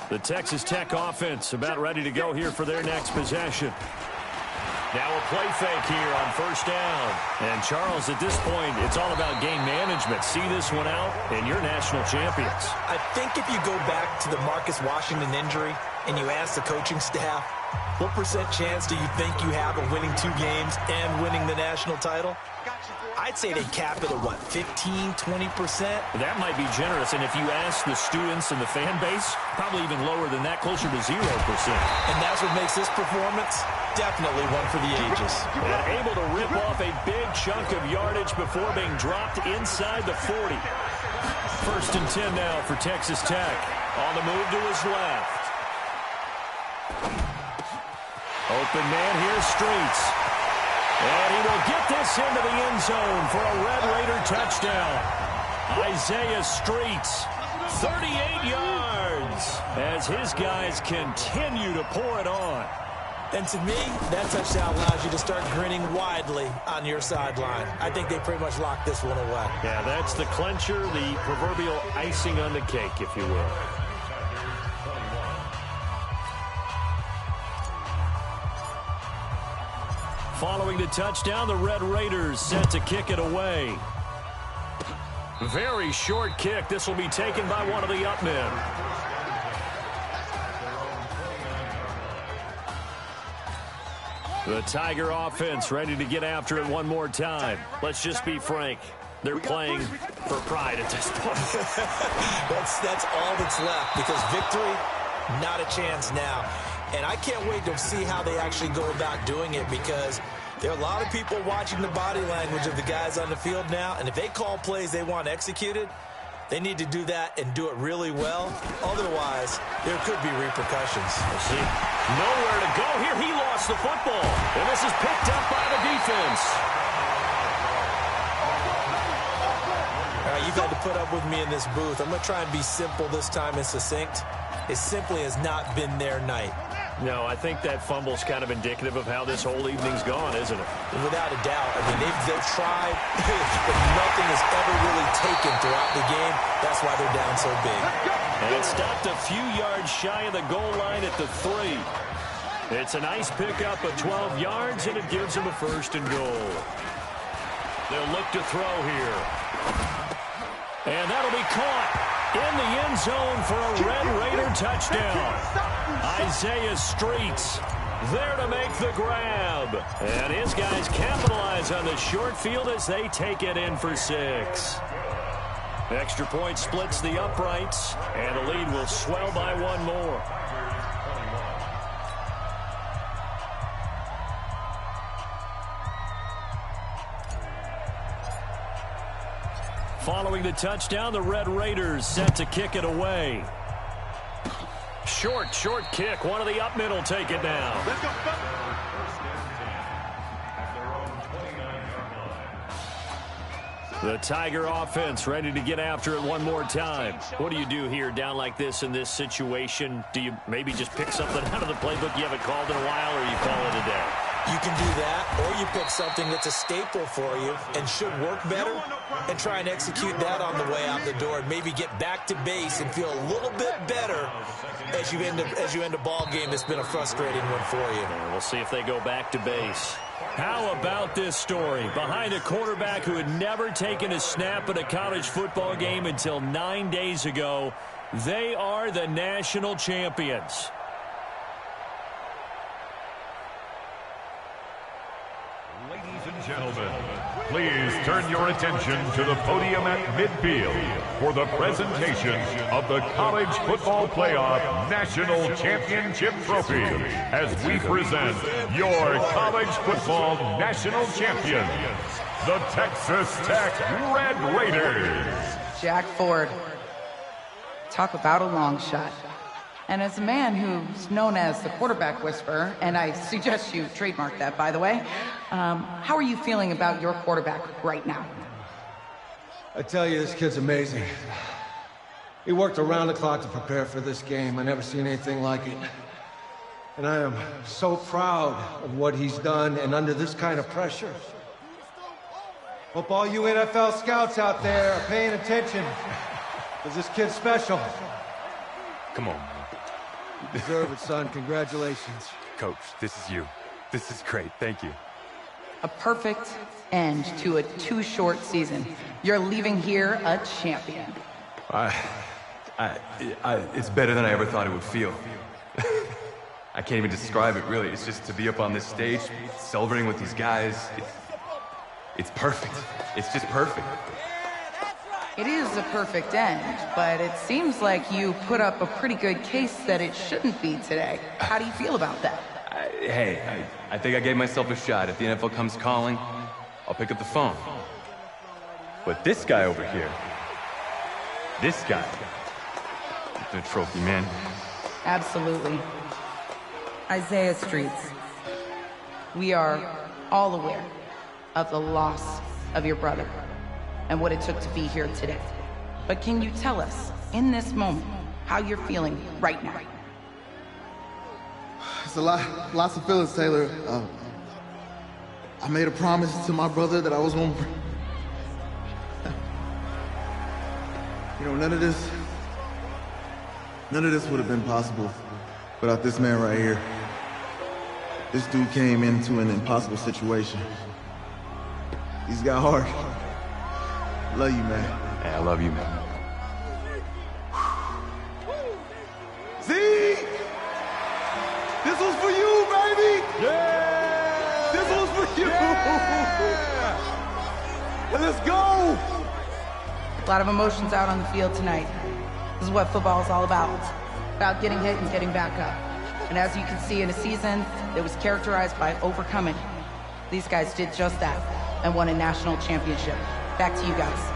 The Texas Tech offense about ready to go here for their next possession. Now a play fake here on first down. And Charles, at this point, it's all about game management. See this one out, and you're national champions. I think if you go back to the Marcus Washington injury and you ask the coaching staff, what % chance do you think you have of winning 2 games and winning the national title? I'd say they cap it at, what, 15, 20%? That might be generous, and if you ask the students and the fan base, probably even lower than that, closer to 0%. And that's what makes this performance definitely one for the ages. And able to rip off a big chunk of yardage before being dropped inside the 40. First and 10 now for Texas Tech. On the move to his left. Open man here, Streets. And he will get this into the end zone for a Red Raider touchdown. Isaiah Streets, 38 yards, as his guys continue to pour it on. And to me, that touchdown allows you to start grinning widely on your sideline. I think they pretty much locked this one away. Yeah, that's the clincher, the proverbial icing on the cake, if you will. Following the touchdown, the Red Raiders set to kick it away. Very short kick. This will be taken by one of the up men. The Tiger offense ready to get after it one more time. Let's just be frank. They're playing for pride at this point. That's all that's left, because victory, not a chance now. And I can't wait to see how they actually go about doing it, because there are a lot of people watching the body language of the guys on the field now, and if they call plays they want executed, they need to do that and do it really well. Otherwise, there could be repercussions. We'll see. Nowhere to go here. He lost the football, and this is picked up by the defense. All right, you've had to put up with me in this booth. I'm going to try and be simple this time and succinct. It simply has not been their night. No, I think that fumble's kind of indicative of how this whole evening's gone, isn't it? Without a doubt. I mean, they've tried, but nothing is ever really taken throughout the game. That's why they're down so big. And it stopped a few yards shy of the goal line at the 3. It's a nice pickup of 12 yards, and it gives them a first and goal. They'll look to throw here. And that'll be caught in the end zone for a Red Raider touchdown. Isaiah Streets there to make the grab. And his guys capitalize on the short field as they take it in for 6. Extra point splits the uprights, and the lead will swell by one more. Following the touchdown, the Red Raiders set to kick it away. Short kick. One of the up men will take it now. Let's go. The Tiger offense ready to get after it one more time. What do you do here down like this in this situation? Do you maybe just pick something out of the playbook you haven't called in a while, or you call it a day? You can do that, or you pick something that's a staple for you and should work better and try and execute that on the way out the door and maybe get back to base and feel a little bit better as you end a ball game that's been a frustrating one for you. And we'll see if they go back to base. How about this story? Behind a quarterback who had never taken a snap at a college football game until 9 days ago, they are the national champions. Ladies and gentlemen, please turn your attention to the podium at midfield for the presentation of the College Football Playoff National Championship Trophy as we present your college football national champions, the Texas Tech Red Raiders. Jack Ford. Talk about a long shot. And as a man who's known as the quarterback whisperer, and I suggest you trademark that, by the way, how are you feeling about your quarterback right now? I tell you, this kid's amazing. He worked around the clock to prepare for this game. I never seen anything like it. And I am so proud of what he's done, and under this kind of pressure. Hope all you NFL scouts out there are paying attention, because this kid's special. Come on, man. You deserve it, son. Congratulations. Coach, this is you. This is great. Thank you. A perfect end to a too short season. You're leaving here a champion. It's better than I ever thought it would feel. I can't even describe it, really. It's just to be up on this stage, celebrating with these guys. It's perfect. It's just perfect. It is a perfect end, but it seems like you put up a pretty good case that it shouldn't be today. How do you feel about that? I think I gave myself a shot. If the NFL comes calling, I'll pick up the phone. But this guy over here, this guy, the trophy, man. Absolutely. Isaiah Streets, we are all aware of the loss of your brother and what it took to be here today. But can you tell us, in this moment, how you're feeling right now? It's lots of feelings, Taylor. I made a promise to my brother that I was going to... none of this would have been possible without this man right here. This dude came into an impossible situation. He's got heart. Love you, man. Yeah, I love you, man. See? This was for you, baby! Yeah! This was for you! Yeah! Let's go! A lot of emotions out on the field tonight. This is what football is all about getting hit and getting back up. And as you can see, in a season that was characterized by overcoming, these guys did just that and won a national championship. Back to you guys.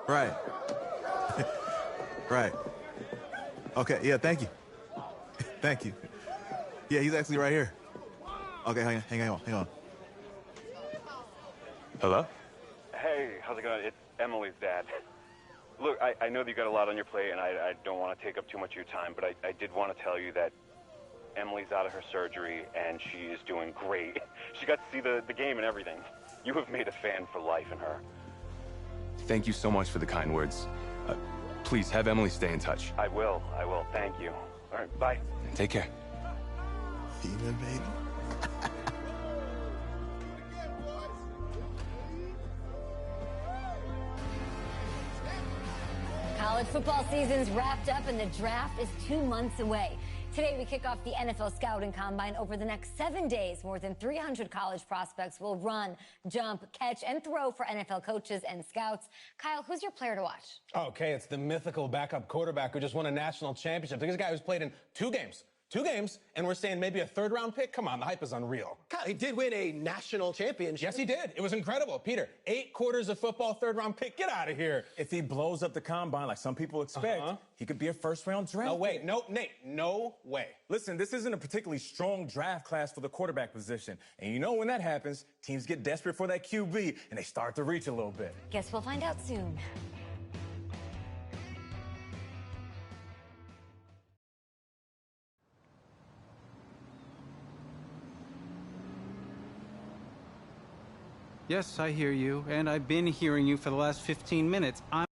Right. Right. Okay, yeah, thank you. Thank you. Yeah, he's actually right here. Okay, hang on. Hello? Hey, how's it going? It's Emily's dad. Look, I know that you got a lot on your plate, and I don't want to take up too much of your time, but I did want to tell you that Emily's out of her surgery, and she is doing great. She got to see the game and everything. You have made a fan for life in her. Thank you so much for the kind words. Please, have Emily stay in touch. I will. Thank you. All right, bye. Take care. Even, baby. College football season's wrapped up and the draft is 2 months away. Today, we kick off the NFL Scouting Combine. Over the next 7 days, more than 300 college prospects will run, jump, catch, and throw for NFL coaches and scouts. Kyle, who's your player to watch? Okay, it's the mythical backup quarterback who just won a national championship. This guy who's played in 2 games 2 games, and we're saying maybe a 3rd-round pick? Come on, the hype is unreal. Kyle, he did win a national championship. Yes, he did. It was incredible. Peter, 8 quarters of football, 3rd-round pick. Get out of here. If he blows up the combine like some people expect, he could be a 1st-round draft No way. pick. No, Nate, no way. Listen, this isn't a particularly strong draft class for the quarterback position. And you know when that happens, teams get desperate for that QB, and they start to reach a little bit. Guess we'll find out soon. Yes, I hear you, and I've been hearing you for the last 15 minutes. I'm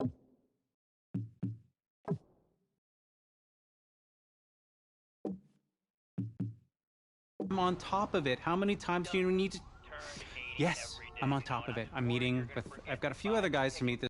on top of it. How many times do you need to... Yes, I'm on top of it. I'm meeting with... I've got a few other guys to meet this...